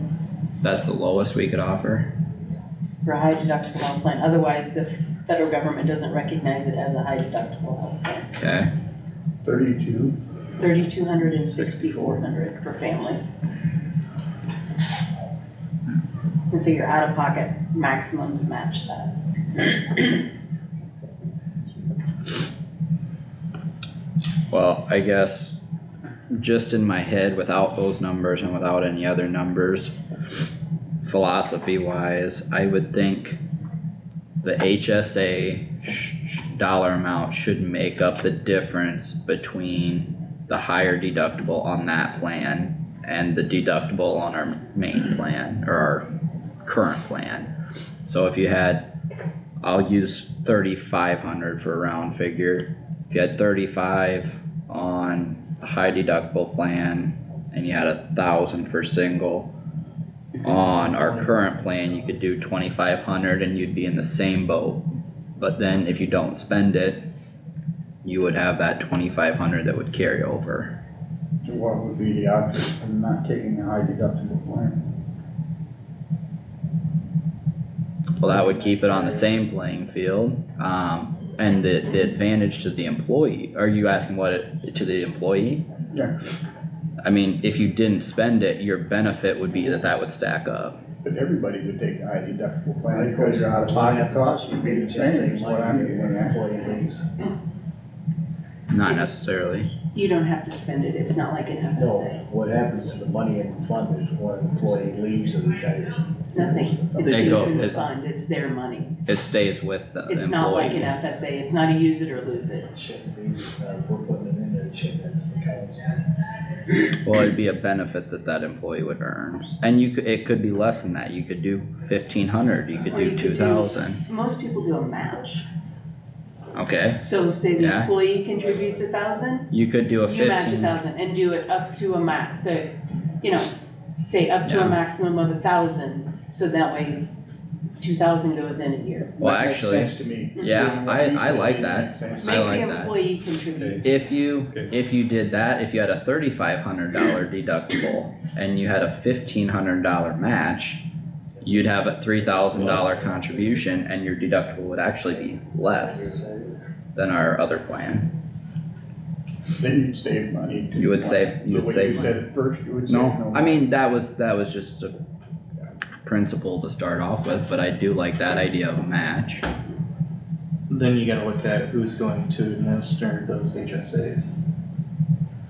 That's the lowest we could offer? for a high deductible health plan. Otherwise, the federal government doesn't recognize it as a high deductible health plan. Okay, 32, 3,200 and 6,400 for family. And so your out-of-pocket maximums match that. well, I guess just in my head, without those numbers and without any other numbers, philosophy wise, I would think the HSA dollar amount should make up the difference between the higher deductible on that plan and the deductible on our main plan, or our current plan. So if you had, I'll use 3,500 for a round figure. If you had 35 on a high deductible plan and you had 1,000 for single, on our current plan, you could do 2,500 and you'd be in the same boat. But then if you don't spend it, you would have that 2,500 that would carry over. so what would be the option of not taking a high deductible plan? Well, that would keep it on the same playing field, and the advantage to the employee, are you asking to the employee? Yeah, I mean, if you didn't spend it, your benefit would be that would stack up. but everybody would take a high deductible plan because your out-of-pocket costs would be the same as what I'm getting at. Employee leaves. Not necessarily. You don't have to spend it, it's not like an No, FSA, what happens to the money in the fund is when an employee leaves or retires. nothing. It They stays go- in the it's- fund, it's their money. It stays with the employee. It's not like an FSA, it's not a use it or lose it. It shouldn't be, if we're putting it in there, it shouldn't, that's the council. Well, it'd be a benefit that employee would earn, and it could be less than that, you could do 1,500, you could Or you do could do- 2,000, Most people do a match, okay? so say the Yeah. employee contributes 1,000, You could do a you match 15, 1,000 and do it up to a max, so, say up to Yeah. a maximum of 1,000, so that way 2,000 goes in a year. well, That makes actually, sense to me. yeah, Doing what you I said like makes that. sense. I Make like the that. employee contribute. If you, Okay. if you did that, if you had a $3,500 deductible and you had a $1,500 match, you'd have a $3,000 contribution and your deductible would actually be less than our other plan. Then you'd save money. too. You would save The way money. you said it first, you would save no No, I money. mean, that was just a principle to start off with, but I do like that idea of a match. Then you gotta look at who's going to administer those HSAs.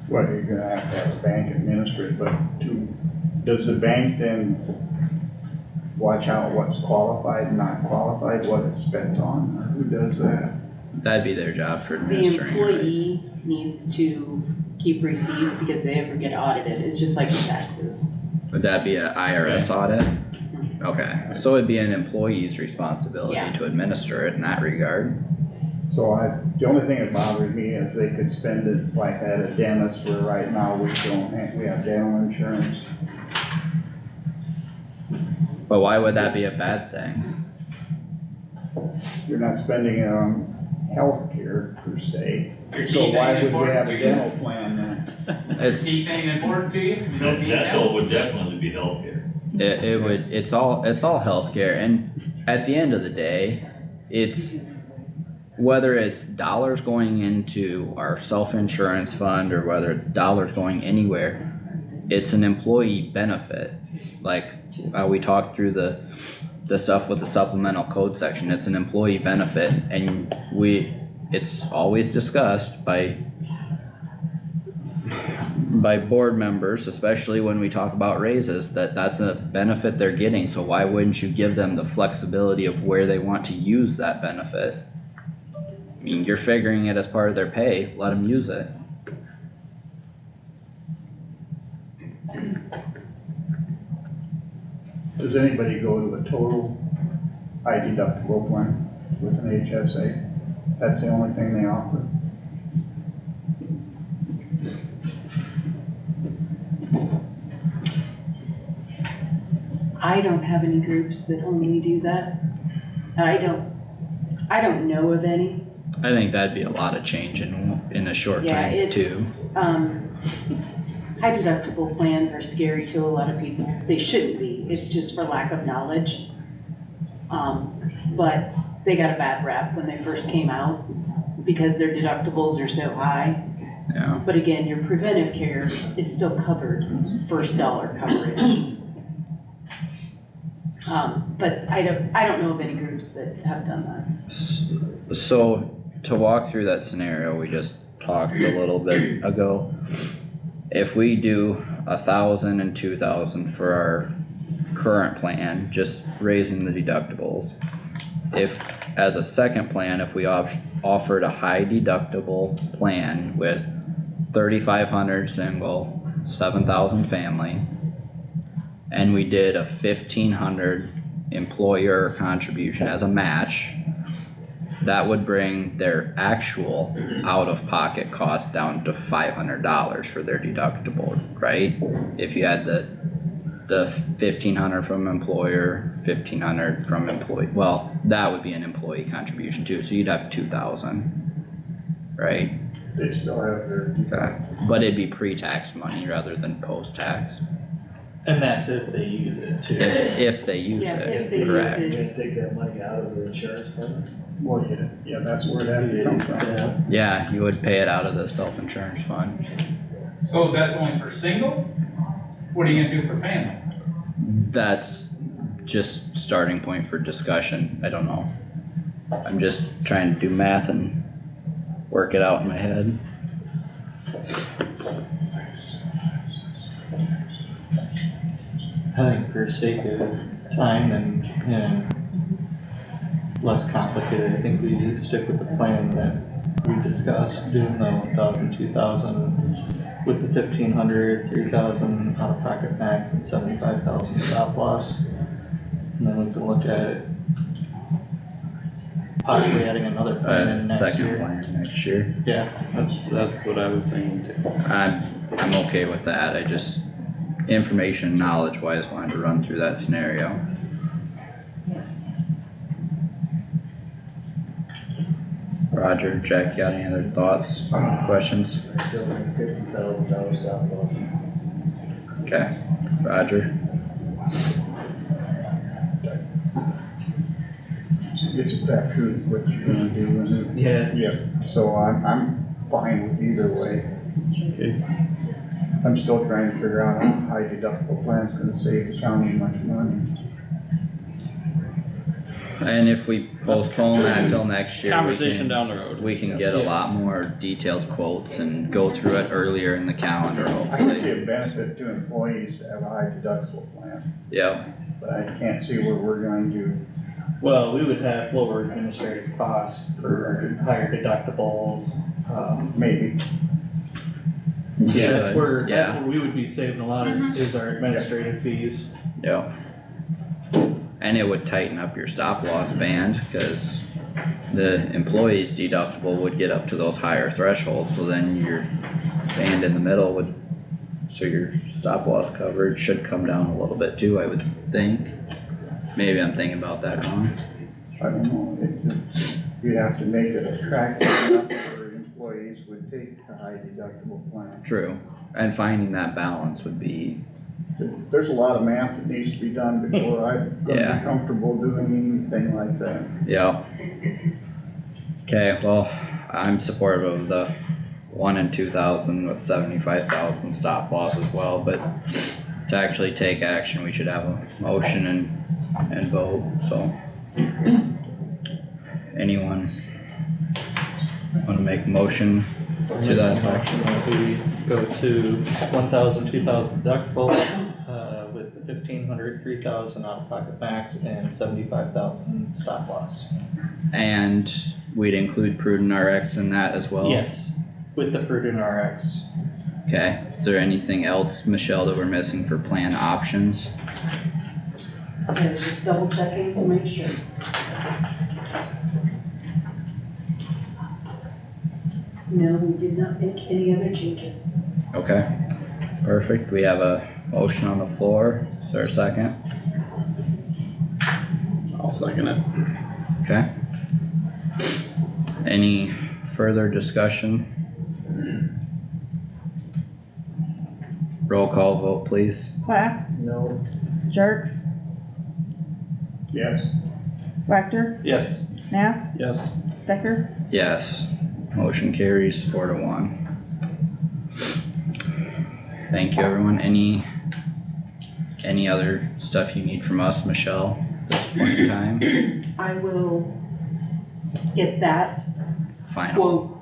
Well, you're gonna have to have a bank administer it, but does the bank then watch out what's qualified, not qualified, what it's spent on, or who does that? That'd be their job for The administering, right? employee needs to keep receipts because they ever get audited, it's just like the taxes. Would that be an IRS audit? Okay, so it'd be an employee's responsibility Yeah. to administer it in that regard. So the only thing that bothers me is they could spend it like at a dentist where right now we have dental insurance. But why would that be a bad thing? You're not spending it on healthcare per se. Your So teeth why ain't would we have important a to you? dental plan then? It's, Teeth ain't important to you? You don't need that? Dental would definitely be healthcare. it would, it's all healthcare, and at the end of the day, it's, whether it's dollars going into our self-insurance fund or whether it's dollars going anywhere, it's an employee benefit. Like, we talked through the stuff with the supplemental code section, it's an employee benefit, and it's always discussed by board members, especially when we talk about raises, that's a benefit they're getting, so why wouldn't you give them the flexibility of where they want to use that benefit? I mean, you're figuring it as part of their pay, let them use it. Does anybody go to a total high deductible plan with an HSA? That's the only thing they offer. I don't have any groups that only do that. I don't know of any. I think that'd be a lot of change in a short Yeah, time too. it's, high deductible plans are scary to a lot of people. They shouldn't be, it's just for lack of knowledge. But they got a bad rap when they first came out because their deductibles are so high. Yeah, But again, your preventive care is still covered, first dollar coverage. But I don't know of any groups that have done that. so to walk through that scenario we just talked a little bit ago, if we do 1,000 and 2,000 for our current plan, just raising the deductibles. If, as a second plan, if we offered a high deductible plan with 3,500 single, 7,000 family, and we did a 1,500 employer contribution as a match, that would bring their actual out-of-pocket cost down to $500 for their deductible, right? If you had the 1,500 from employer, 1,500 from employee, well, that would be an employee contribution too, so you'd have 2,000, right? They still have their. Okay. But it'd be pre-tax money rather than post-tax, And that's if they use it too. if they use Yeah, if it, they use correct? it. You gonna take that money out of the insurance fund? Well, yeah, that's where that would come from. Yeah. Yeah, you would pay it out of the self-insurance fund. So that's only for single? What are you gonna do for family? That's just starting point for discussion, I don't know. I'm just trying to do math and work it out in my head. I think for sake of time and less complicated, I think we stick with the plan that we discussed, doing the 1,000, 2,000 with the 1,500, 3,000 out of pocket max and 75,000 stop loss. And then we can look at possibly adding another plan in next Second year. plan next year. Yeah, That's what I was thinking too. I'm okay with that, I just, information, knowledge wise, wanted to run through that scenario. Roger, Jack, got any other thoughts, questions? Still like $50,000 stop loss. Okay, Roger, Gets it back to what you're gonna do, and yeah, yeah, so I'm fine with either way. Okay. I'm still trying to figure out how high deductible plan's gonna save the county much money. and if we postpone that till next year, Conversation down the road. we can get a lot more detailed quotes and go through it earlier in the calendar, I can see hopefully. a benefit to employees to have a high deductible plan, Yep, but I can't see where we're going to. well, we would have lower administrative costs for higher deductibles, Maybe. yeah, that's Should, where yeah. we would be saving a lot is our administrative fees. yep. And it would tighten up your stop loss band, cause the employee's deductible would get up to those higher thresholds, so then your band in the middle would, so your stop loss coverage should come down a little bit too, I would think. Maybe I'm thinking about that wrong. I don't know, you have to make it attractive enough for employees would take the high deductible plan. True, and finding that balance would be, There's a lot of math that needs to be done before I'm gonna Yeah. be comfortable doing anything like that. yeah. Okay, well, I'm supportive of the 1 and 2,000 with 75,000 stop loss as well, but to actually take action, we should have a motion and vote, so. Anyone wanna make a motion to that effect? Motion that we go to 1,000, 2,000 deductibles, with the 1,500, 3,000 out of pocket max and 75,000 stop loss. And we'd include Prudent RX in that as well? Yes, with the Prudent RX. Okay, is there anything else, Michelle, that we're missing for plan options? I was just double checking to make sure. No, we did not make any other changes. Okay, perfect, we have a motion on the floor, is there a second? I'll second it. Okay. Any further discussion? Roll call vote, please. Plath, No, Jerks, Yes, Wactor, Yes. Nath, Yes. Stecker, Yes, motion carries 4-1. Thank you, everyone. Any other stuff you need from us, Michelle, at this point in time? I will get that Final, quote,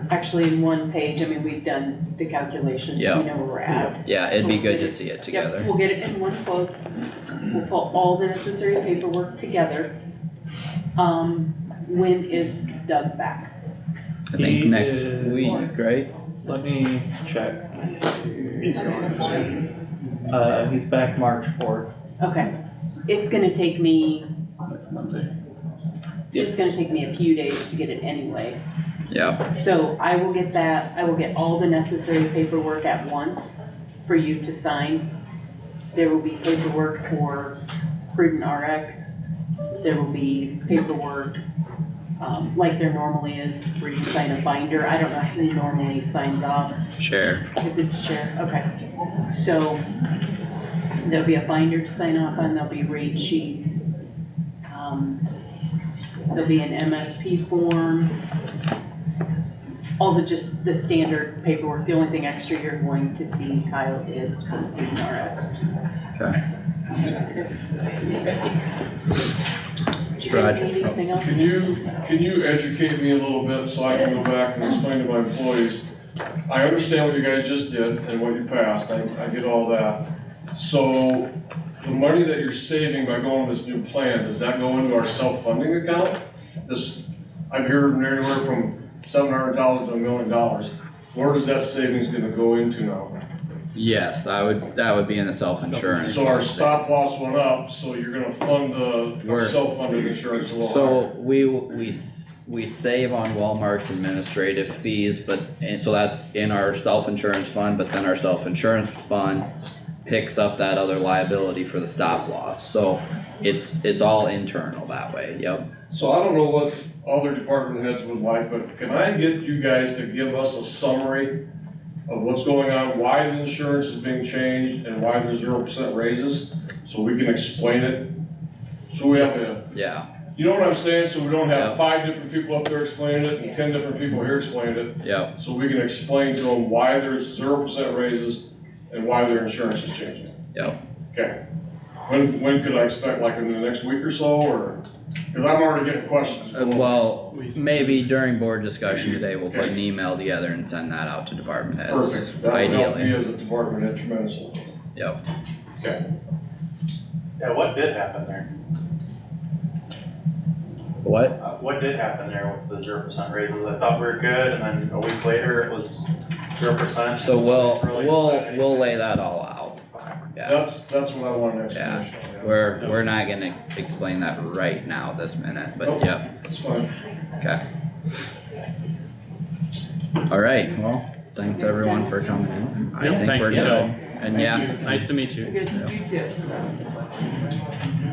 actually in one page, I mean, we've done the calculations, we Yeah. know where we're at. yeah, it'd be good to see it Yep, together. we'll get it in one quote, we'll pull all the necessary paperwork together. When is Doug back? I think He next is- week, right? Let me check. He's back March 4th. Okay, it's gonna take me, Next Monday. it's gonna take me a few days to get it anyway. Yeah, So I will get that, I will get all the necessary paperwork at once for you to sign. There will be paperwork for Prudent RX. There will be paperwork, like there normally is, where you sign a binder. I don't know who normally signs off. chair. Is it the chair? Okay. So there'll be a binder to sign off on, there'll be rate sheets. There'll be an MSP form. All just the standard paperwork. The only thing extra you're going to see, Kyle, is for Prudent RX. Okay. Do you guys Roger. need anything else? Can you educate me a little bit so I can go back and explain to my employees? I understand what you guys just did and what you passed, I get all that. So the money that you're saving by going with this new plan, does that go into our self-funding account? I've heard anywhere from $700,000 to $1 million. Where is that savings gonna go into now? Yes, that would be in the self-insurance. So our stop loss went up, so you're gonna fund our We're- self-funded insurance a little higher. So we save on Walmart's administrative fees, and so that's in our self-insurance fund, but then our self-insurance fund picks up that other liability for the stop loss, so it's all internal that way, yep. So I don't know what other department heads would like, but can I get you guys to give us a summary of what's going on, why the insurance is being changed, and why there's 0% raises, so we can explain it? So we have to, Yeah, you know what I'm saying, so we don't Yeah. have 5 different people up there explaining it, and 10 different people here explaining it, yep, so we can explain to them why there's 0% raises and why their insurance is changing. yep. Okay. When could I expect, like in the next week or so, or, cause I'm already getting questions. Well, maybe during board discussion today, we'll put an email together and send that out to department heads, Perfect, that would help me ideally, as a department head tremendously. yep. Okay. Yeah, what did happen there? What? What did happen there with the 0% raises? I thought we were good, and then a week later it was 0%. So we'll Really lay that all out, yeah. That's what I want an explanation on. Yeah. We're not gonna explain that right now this minute, but Nope. yep, It's fine. okay. Alright, well, thanks everyone for coming in. I Yeah, think thank we're you. good. And yeah, Nice to meet you. Good, you too.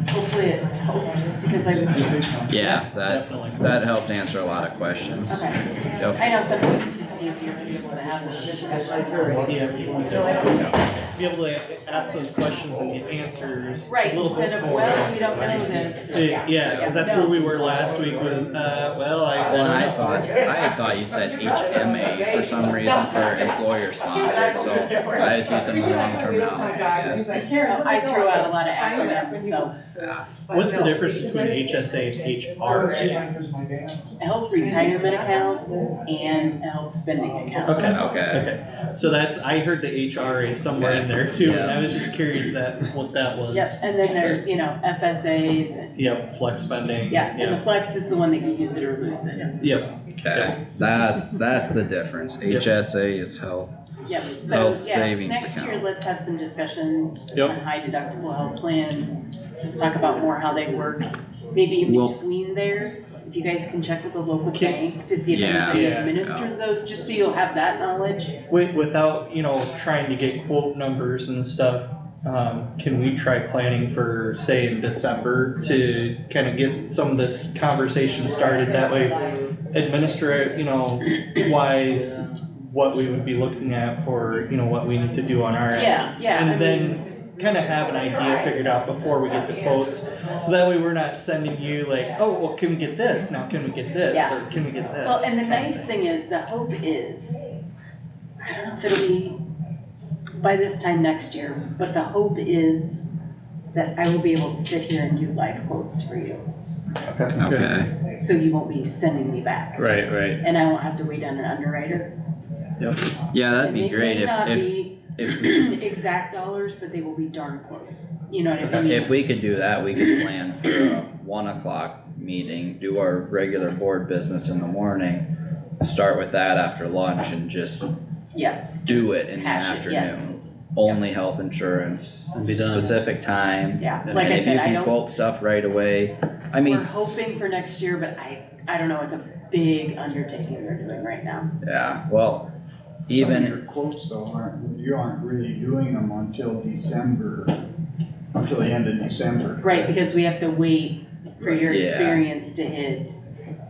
Hopefully it helped, because I was here. yeah, Definitely. that helped answer a lot of questions. Okay. Yep. I know sometimes it's just easier to be able to have this discussion. Be able to ask those questions and get answers. Right, a little instead bit of, more. well, we don't know this. Yeah, cause that's where we were last week was, well, Well, and I had thought you said HMA for some reason for employer sponsored, so I was using the wrong terminology, I guess. I threw out a lot of acronyms, so. What's the difference between HSA and HRA? A health retirement account and a health spending account. Okay. Okay, Okay, so that's, I heard the HRA somewhere in there too, and I was just curious what that was. Yep, and then there's, FSAs and, Yep, flex spending. yeah, and the flex is the one that you use it or lose it. Yep, okay, that's the difference. HSA is health. Yep, so, Health yeah, savings next year, account. let's have some discussions Yep. on high deductible health plans. Let's talk about more how they work, maybe in Well- between there, if you guys can check with the local Okay. bank to see if Yeah. anybody Yeah. administers those, just so you'll have that knowledge. without, trying to get quote numbers and stuff, can we try planning for, say, in December to kind of get some of this conversation started that way? Administrative, wise, what we would be looking at for, what we need to do on our end. Yeah, I And mean, then kind of have an idea figured out before we get the quotes, so that way we're not sending you like, oh, well, can we get this, now can we get this, Yeah. or can we get this? well, and the nice thing is, the hope is, I don't know if it'll be by this time next year, but the hope is that I will be able to sit here and do live quotes for you. Okay, So you won't be sending me back, Right, right. and I won't have to wait on an underwriter. yeah, that'd And be they great may not be if we, exact dollars, but they will be darn close, you know what I mean? if we could do that, we could plan for a 1 o'clock meeting, do our regular board business in the morning. Start with that after lunch and just Yes. do it in the hash it, yes. afternoon. Only health insurance, And be done. specific time. Yeah, And like I if said, you I can don't, quote stuff right away, I we're mean, hoping for next year, but I don't know, it's a big undertaking they're doing right now. yeah, well, Some of even, your quotes though you aren't really doing them until December, until the end of December. Right, because we have to wait for your Yeah. experience to hit,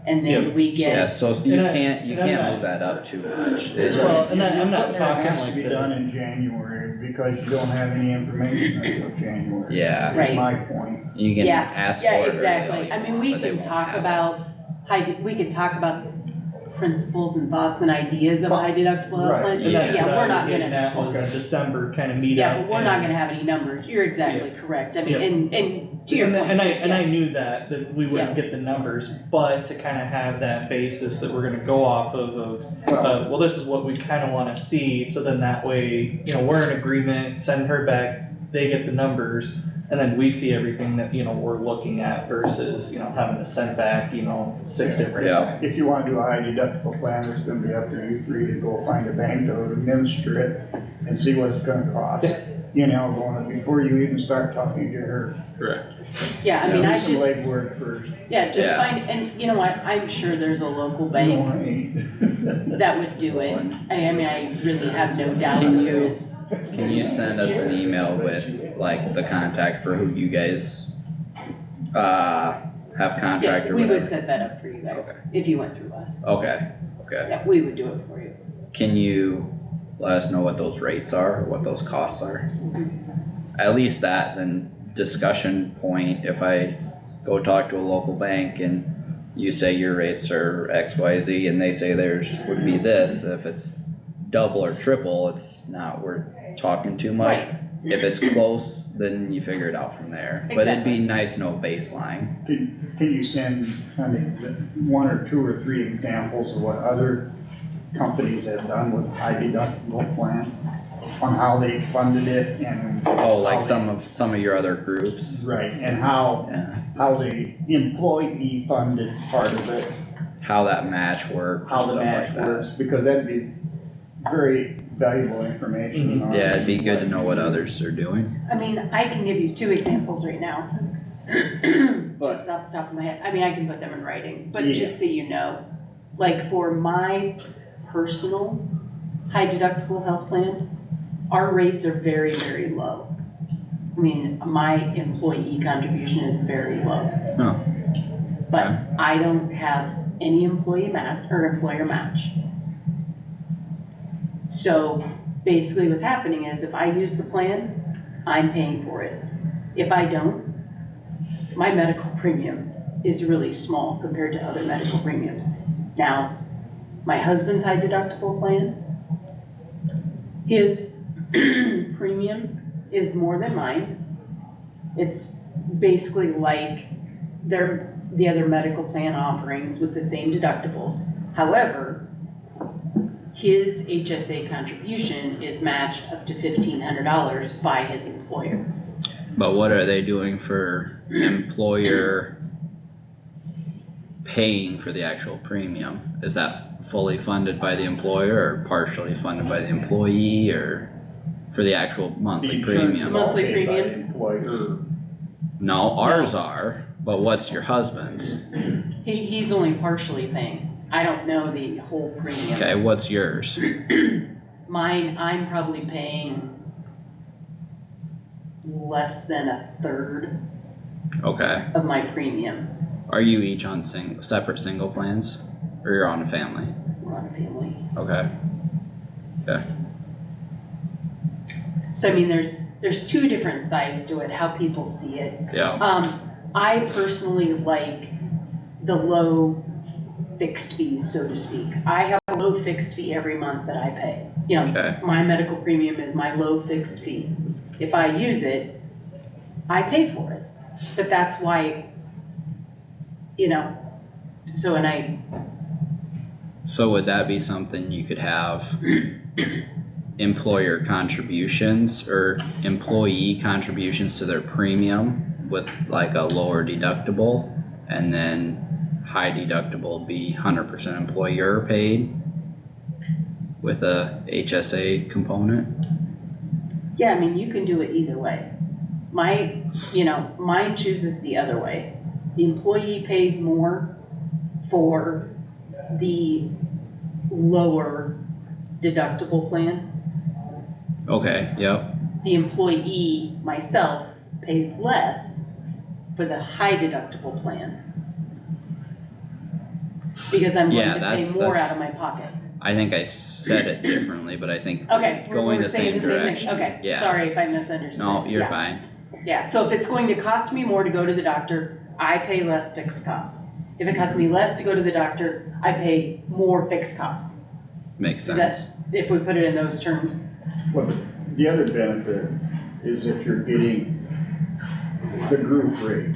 and then Yep. we yeah, get, so you And I- can't and I'm not- move that up too much. Well, and I'm not It talking has to like be the- done in January, because you don't have any information until January. Yeah, Right. That's my point. you can yeah, ask for it yeah, early all exactly. you I mean, want, we but they can won't talk have it. about, we can talk about principles and thoughts and ideas of a high deductible health Right. plan. And that's Yeah, what we're I was not getting gonna, at, was a Okay. December kind of meet yeah, up but we're and- not gonna have any numbers, you're exactly correct, I mean, Yeah. and to your And, point, and I, too, and I yes. knew that we wouldn't get the numbers, but to kind of have that basis that we're gonna go off of, well, this is what we kind of want to see, so then that way, we're in agreement, send her back, they get the numbers, and then we see everything that, we're looking at versus, having to send back, 6 different. Yeah. If you wanna do a high deductible plan, it's gonna be up to you three to go find a bank to administer it and see what it's gonna cost. Before you even start talking to her. Correct. Yeah, I mean, Do I some just, legwork first. yeah, just Yeah. find, and you know what, I'm sure there's a local bank that would do it, I mean, I really have no doubt Can that there you- is. Can you send us an email with like the contact for who you guys, have contract Yes, or we would whatever? set that up for you guys, if you went through us, Okay, yeah, we would do it for you. can you let us know what those rates are, or what those costs are? At least that, then discussion point, if I go talk to a local bank and you say your rates are X, Y, Z, and they say theirs would be this, if it's double or triple, it's not worth talking too much. Right. If it's close, then you figure it out from there, but it'd be nice to know baseline. Can you send one or two or three examples of what other companies have done with high deductible plan? On how they funded it and. Oh, like how some of your other groups, they- Right, and how the employee funded part of it, how that match worked how and the stuff match like that. works, because that'd be very valuable information. on- Yeah, it'd be good to know what others are doing. I mean, I can give you 2 examples right now. Just off the top of my head, I mean, I can put them in writing, but Yeah. just so you know, like for my personal high deductible health plan, our rates are very, very low. I mean, my employee contribution is very low. Oh. But I don't have any employee match or employer match. So basically what's happening is if I use the plan, I'm paying for it. If I don't, my medical premium is really small compared to other medical premiums. Now, my husband's high deductible plan, his premium is more than mine. It's basically like the other medical plan offerings with the same deductibles. However, his HSA contribution is matched up to $1,500 by his employer. But what are they doing for employer paying for the actual premium? Is that fully funded by the employer or partially funded by the employee, or for the actual monthly The insurance premium? is all Monthly paid by the premium? employer. No, ours are, but what's your husband's? He's only partially paying. I don't know the whole premium. Okay, what's yours? Mine, I'm probably paying less than a third Okay, of my premium. are you each on separate single plans, or you're on a family? We're on a family. Okay, So I mean, there's two different sides to it, how people see it. yeah, I personally like the low fixed fees, so to speak. I have a low fixed fee every month that I pay. You know, okay, my medical premium is my low fixed fee. If I use it, I pay for it. But that's why, you know, so so would that be something you could have employer contributions or employee contributions to their premium with like a lower deductible, and then high deductible be 100% employer paid with a HSA component? yeah, I mean, you can do it either way. Mine chooses the other way. The employee pays more for the lower deductible plan. Okay, yep, The employee, myself, pays less for the high deductible plan. Because I'm going Yeah, to pay that's- more that's- out of my pocket. I think I said it differently, but I think Okay, going we're the saying same the same thing. direction. Okay, Yeah. sorry if I misunderstood. no, you're Yeah. fine, Yeah, so if it's going to cost me more to go to the doctor, I pay less fixed costs. If it costs me less to go to the doctor, I pay more fixed costs. makes Is sense. that, if we put it in those terms? Well, the other benefit is that you're getting the group rate.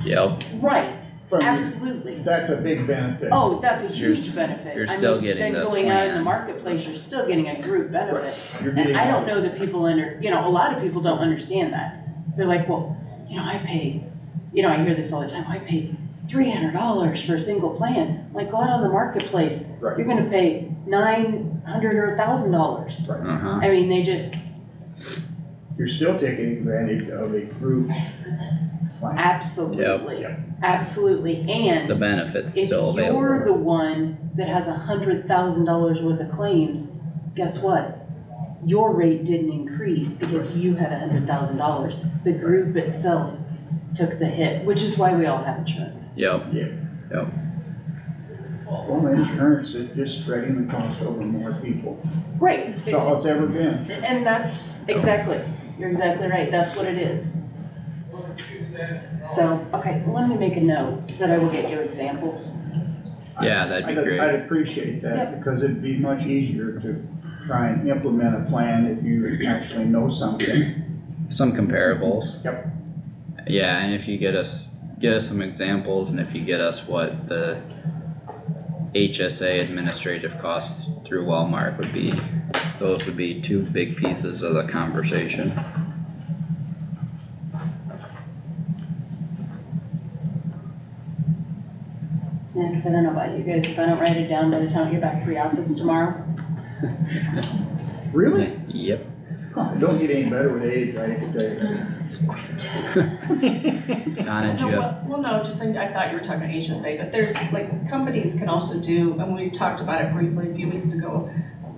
Yep, Right, From your- absolutely. That's a big benefit. Oh, that's a You're- huge benefit. you're I still mean, getting the Then going out in the plan. marketplace, you're still getting a group benefit. You're And getting. I don't know that people a lot of people don't understand that. They're like, well, I pay, I hear this all the time, I pay $300 for a single plan. Like, go out on the marketplace, Right. you're gonna pay $900 or $1,000. uh-huh, I mean, they just, You're still taking advantage of a group plan. absolutely, Yep. absolutely. And the benefit's if still you're the available. one that has $100,000 worth of claims, guess what? Your rate didn't increase because you had $100,000. The group itself took the hit, which is why we all have insurance. Yep, Well, the insurance is just spreading the cost over more people. Right. That's all it's ever been. And that's exactly, you're exactly right. That's what it is. So, okay, let me make a note that I will get you examples. yeah, that'd be I'd great, appreciate that because it'd be much easier to try and implement a plan if you actually know something. some comparables. Yep. Yeah, and if you get us some examples, and if you get us what the HSA administrative costs through Wellmark would be, those would be two big pieces of the conversation. Yeah, because I don't know about you guys, if I don't write it down by the time I get back to the office tomorrow. Really? Yep. Huh, it don't get any better with age, I can tell you that. Donna, did you have, Well, no, just, I thought you were talking HSA, but there's, like, companies can also do, and we talked about it briefly a few weeks ago,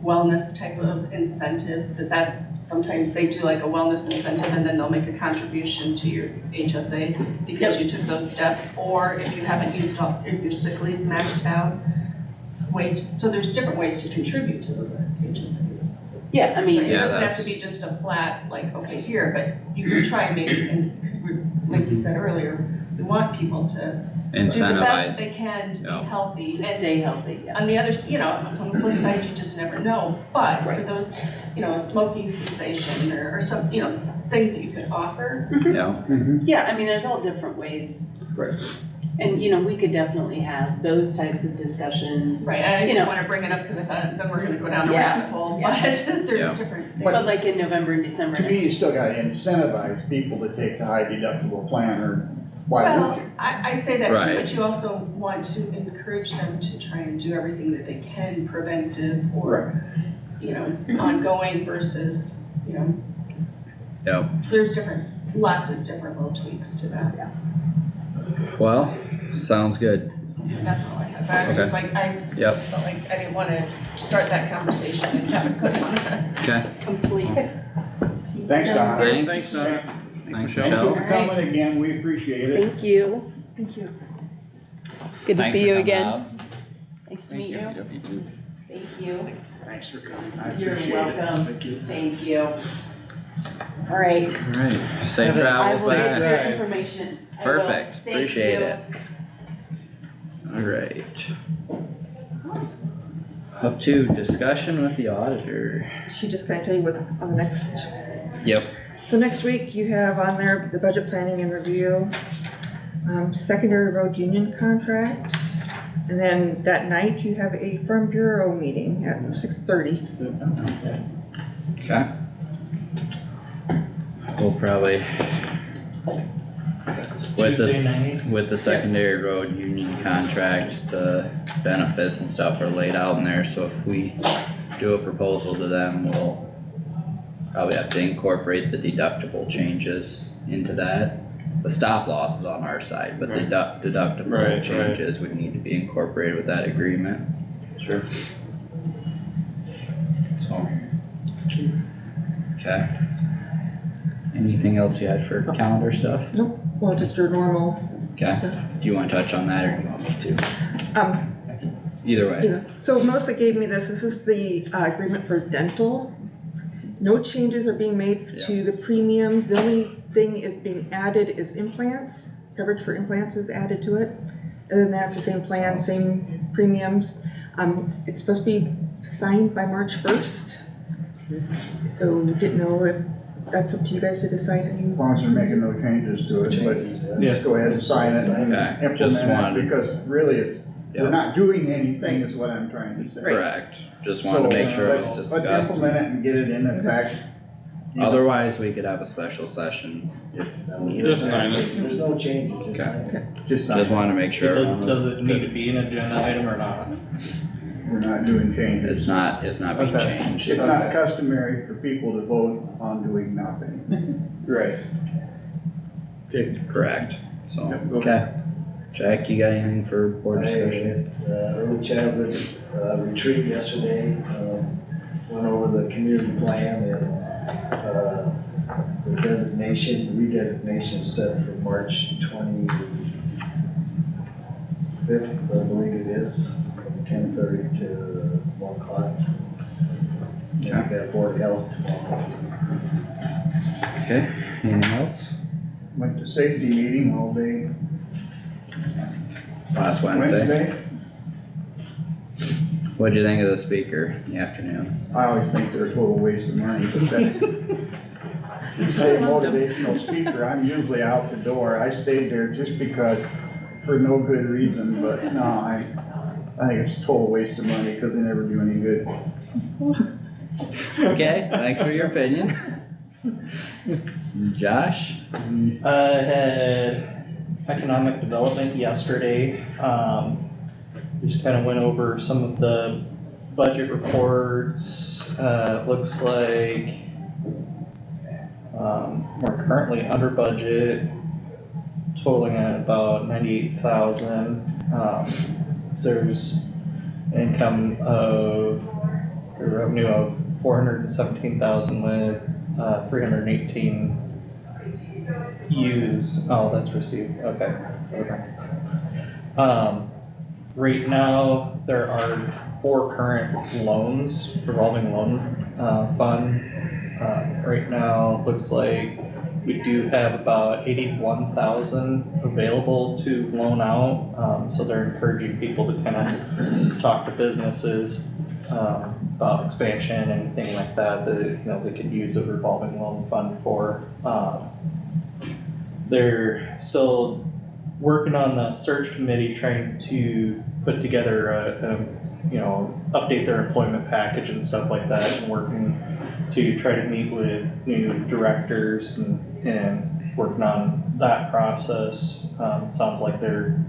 wellness type of incentives, but sometimes they do like a wellness incentive and then they'll make a contribution to your HSA because you took those steps, or if you haven't used all, if your sick leave's maxed out. So there's different ways to contribute to those HSAs. Yeah, I mean, It Yeah, doesn't have that's- to be just a flat, like, okay, here, but you can try maybe, and, because we're, like you said earlier, we want people to do the best Incentivize, they can to Yeah. be healthy. to And stay healthy, yes. on the other, on the flip side, you just never know, but for Right. those, a smoking cessation or some, things that you could offer. yeah, Yeah, I mean, there's all different ways. Right. And, we could definitely have those types of discussions. Right, I You didn't know. wanna bring it up because I thought then we're gonna go down a Yeah, rabbit hole, yeah. but there's Yeah. different things. But like in November and December To me, next you still gotta incentivize people to take the high deductible plan, or why would Well, you? I say that too, Right. but you also want to encourage them to try and do everything that they can preventive or, ongoing versus, Yep. So there's lots of different little tweaks to that. Well, sounds good. That's all I have. I was just like, I Yep. felt like I didn't wanna start that conversation and have it go on a Okay, complete. Thanks, Don. Sounds good. thanks. Don. Thanks, Thank you Michelle. for coming again, we appreciate it. Thank you. Thank you. Good to Thanks see for you coming again. out. Nice to meet you. Thank you. Thanks for coming. I You're appreciate it. welcome. Thank you. Thank you. All right, Alright, safe I travels will get back. your information. I will. Perfect, Thank appreciate you. it. Alright. Up to discussion with the auditor. She just gonna tell you what's on the next. Yep. So next week you have on there the budget planning and review, secondary road union contract. And then that night you have a Farm Bureau meeting at 6:30. Okay. We'll probably, with Tuesday night. with the secondary road union contract, the benefits and stuff are laid out in there, so if we do a proposal to them, we'll probably have to incorporate the deductible changes into that. The stop loss is on our side, but the deductible Right. changes would need to be incorporated with that agreement, Sure. so. Okay. Anything else you had for calendar stuff? Well, just your normal. Okay, stuff. do you wanna touch on that or do you want me to? Either way, Yeah, so Melissa gave me this is the agreement for dental. No changes are being made to the premiums, the only thing is being added is implants, coverage for implants is added to it. Other than that, it's the same plan, same premiums. It's supposed to be signed by March 1st. So didn't know if that's up to you guys to decide how you. As long as they're making no changes to it, but just go ahead and sign it and Okay, just implement wanted- it, because really it's, we're Yep. not doing anything is what I'm trying to say. correct, just wanted to make sure it was Let's discussed. implement it and get it in effect. You know, Otherwise, we could have a special session if needed. Just sign it. There's no changes, just sign it. Just sign Just it. wanted to make sure everyone Does was it need to good. be an agenda item or not? We're not doing changes. It's not being Okay. changed. It's not customary for people to vote on doing nothing. Right. Correct, so, Yep, go okay. Jack, you got anything for board discussion? I had early childhood retreat yesterday, went over the community plan and the redesignation set for March 25th, I believe it is, from 10:30 to 1 o'clock. And we got Board of Health tomorrow. Okay, anything else? Went to safety meeting all day Last Wednesday, Wednesday. what'd you think of the speaker in the afternoon? I always think they're a total waste of money, but that's, you say motivational speaker, I'm usually out the door. I stayed there just because, for no good reason, but no, I think it's a total waste of money because they never do any good. Okay, thanks for your opinion. Josh? I had economic development yesterday, just kind of went over some of the budget reports, looks like, we're currently under budget, totaling at about 98,000. So there's income of a revenue of 417,000 with, 318 used, oh, that's received, okay. Right now, there are 4 current loans, revolving loan, fund. Right now, looks like we do have about 81,000 available to loan out. So they're encouraging people to kind of talk to businesses, about expansion, anything like that, they could use a revolving loan fund for. They're still working on the search committee, trying to put together update their employment package and stuff like that, and working to try to meet with new directors and working on that process. Sounds like they're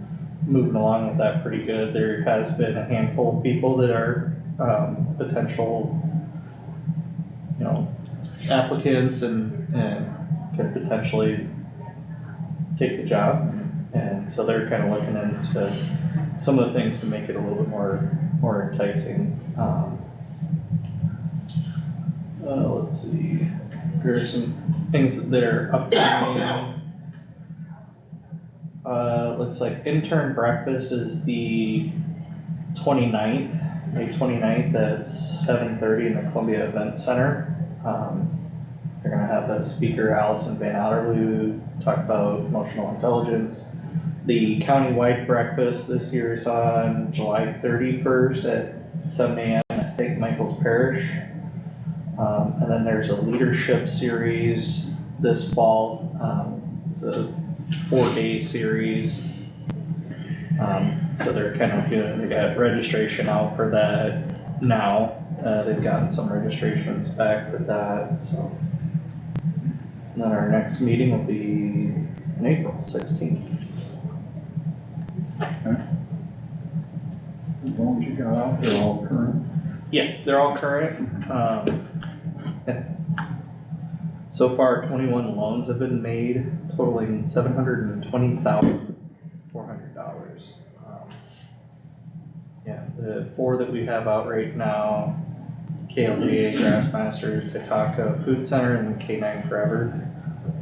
moving along with that pretty good. There has been a handful of people that are, potential, applicants and can potentially take the job. And so they're kind of looking into some of the things to make it a little bit more enticing. Let's see, there's some things that are upcoming. Looks like intern breakfast is the 29th, May 29th at 7:30 in the Columbia Event Center. They're gonna have a speaker, Allison Van Outerloo, talk about emotional intelligence. The countywide breakfast this year is on July 31st at 7 a.m. at St. Michael's Parish. And then there's a leadership series this fall. It's a 4-day series. So they're kind of they got registration out for that now. They've gotten some registrations back for that, so. And then our next meeting will be in April 16th. As long as you got out there all current. Yeah, they're all current. So far, 21 loans have been made, totaling $720,400. Yeah, the 4 that we have out right now, KLDA, Grassmasters, Tataka Food Center, and K9 Forever,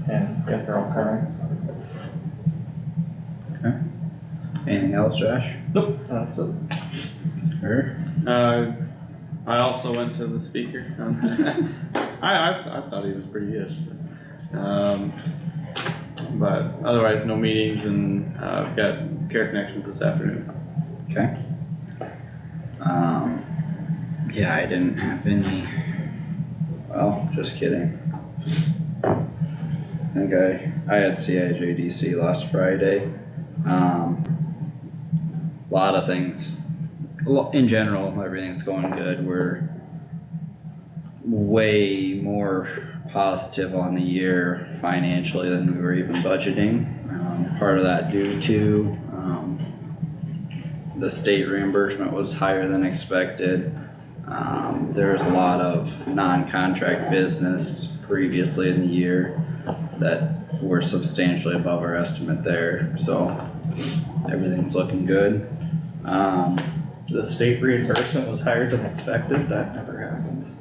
and yeah, they're all current. So. Okay. Anything else, Josh? Nope, that's it. Sure. I also went to the speaker. I thought he was pretty good. But otherwise, no meetings, and I've got Care Connections this afternoon. Okay. Yeah, I didn't have any, well, just kidding. I think I had CIJDC last Friday. Lot of things, in general, everything's going good. We're way more positive on the year financially than we were even budgeting. Part of that due to the state reimbursement was higher than expected. There was a lot of non-contract business previously in the year that were substantially above our estimate there, so everything's looking good. The state reimbursement was higher than expected. That never happens.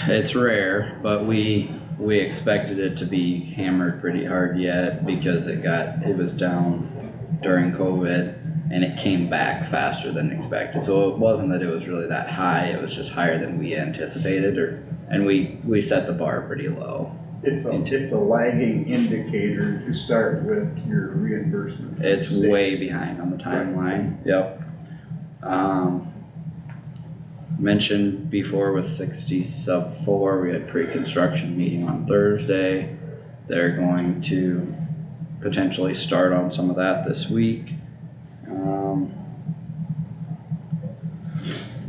It's rare, but we expected it to be hammered pretty hard yet because it was down during COVID and it came back faster than expected. So it wasn't that it was really that high, it was just higher than we anticipated, and we set the bar pretty low. It's a lagging indicator to start with your reimbursement. It's way behind on the timeline, yep. Mentioned before with 60 sub 4, we had pre-construction meeting on Thursday. They're going to potentially start on some of that this week.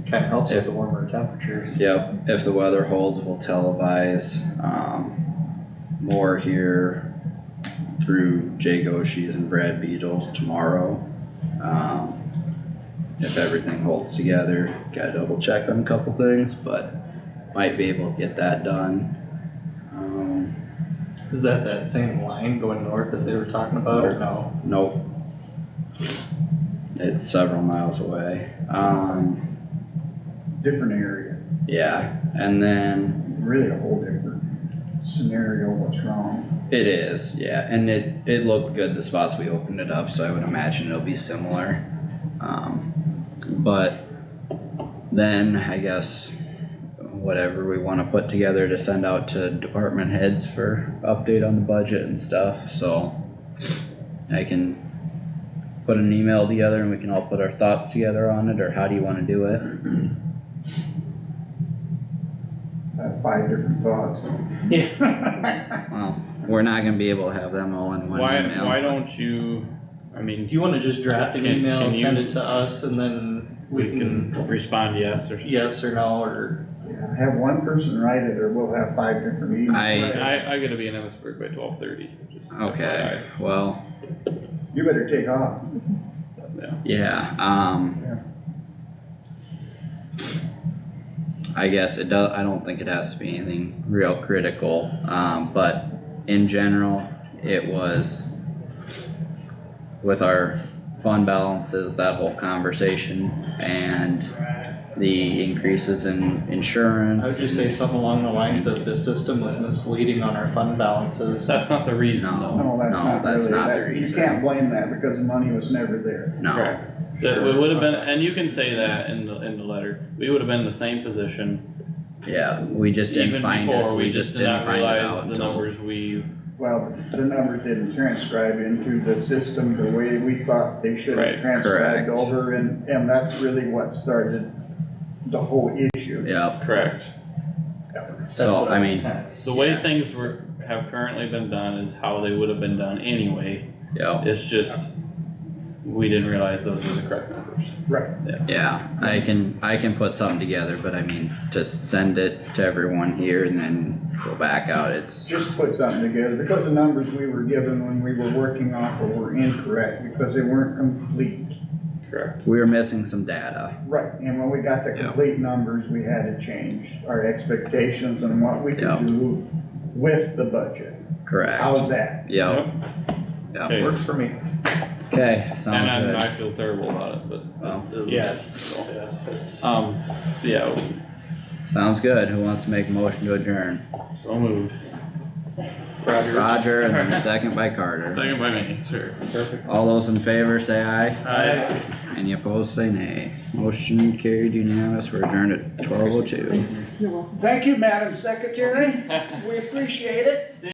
Kind of helps with the warmer temperatures. Yep, if the weather holds, we'll televise more here through Jay Goshi's and Brad Beadle's tomorrow. If everything holds together, gotta double check on a couple things, but might be able to get that done. Is that same line going north that they were talking about, or no? Nope. It's several miles away. Different area. Yeah, and then Really a whole different scenario what's wrong. it is, yeah, and it looked good, the spots we opened it up, so I would imagine it'll be similar. But then I guess whatever we wanna put together to send out to department heads for update on the budget and stuff, so I can put an email together and we can all put our thoughts together on it, or how do you wanna do it? I have 5 different thoughts. Well, we're not gonna be able to have them all in one email. Why don't you, I mean, Do you wanna just draft an Can- email and can send you- it to us and then we can respond yes or? yes or no, or? Yeah, have one person write it or we'll have 5 different emails. I gotta be in Emmitsburg by 12:30, just. Okay, well, You better take off. yeah, I guess it does, I don't think it has to be anything real critical, but in general, it was with our fund balances, that whole conversation, and the increases in insurance. I would just say something along the lines of the system was misleading on our fund balances. That's not the reason though. No, that's not that's really, not the that, you reason. can't blame that because the money was never there. No, Correct. That it would have been, and you can say that in the letter, we would have been in the same position yeah, we just didn't even find before, it, we just did not find it out realize the until. numbers we, Well, the numbers didn't transcribe into the system the way we thought they should Right, have transcribed correct. over, and that's really what started the whole issue. Yep, correct. That's so, what I was mean, kinda- The way things have currently been done is how they would have been done anyway, yep, it's just, we didn't realize those were the correct numbers. Right. yeah, I can put something together, but I mean, to send it to everyone here and then go back out, it's, Just put something together, because the numbers we were given when we were working off of were incorrect, because they weren't complete. Correct. we were missing some data, Right, and when we got the Yeah. complete numbers, we had to change our expectations on what we Yeah. could do with the budget. correct, How's that? yep, yep, Okay. Works for me. okay, And sounds I good. feel terrible about it, but. Well, it was- Yes, yes, it's. Yeah, Sounds good, who wants to make a motion to adjourn? so moved. Roger, and then second by Carter. Second by me, sure. Perfect. All those in favor say aye, Aye. any opposed say nay. Motion carried unanimous, we're adjourned at 12:02. You're welcome. Thank you, Madam Secretary, we appreciate it.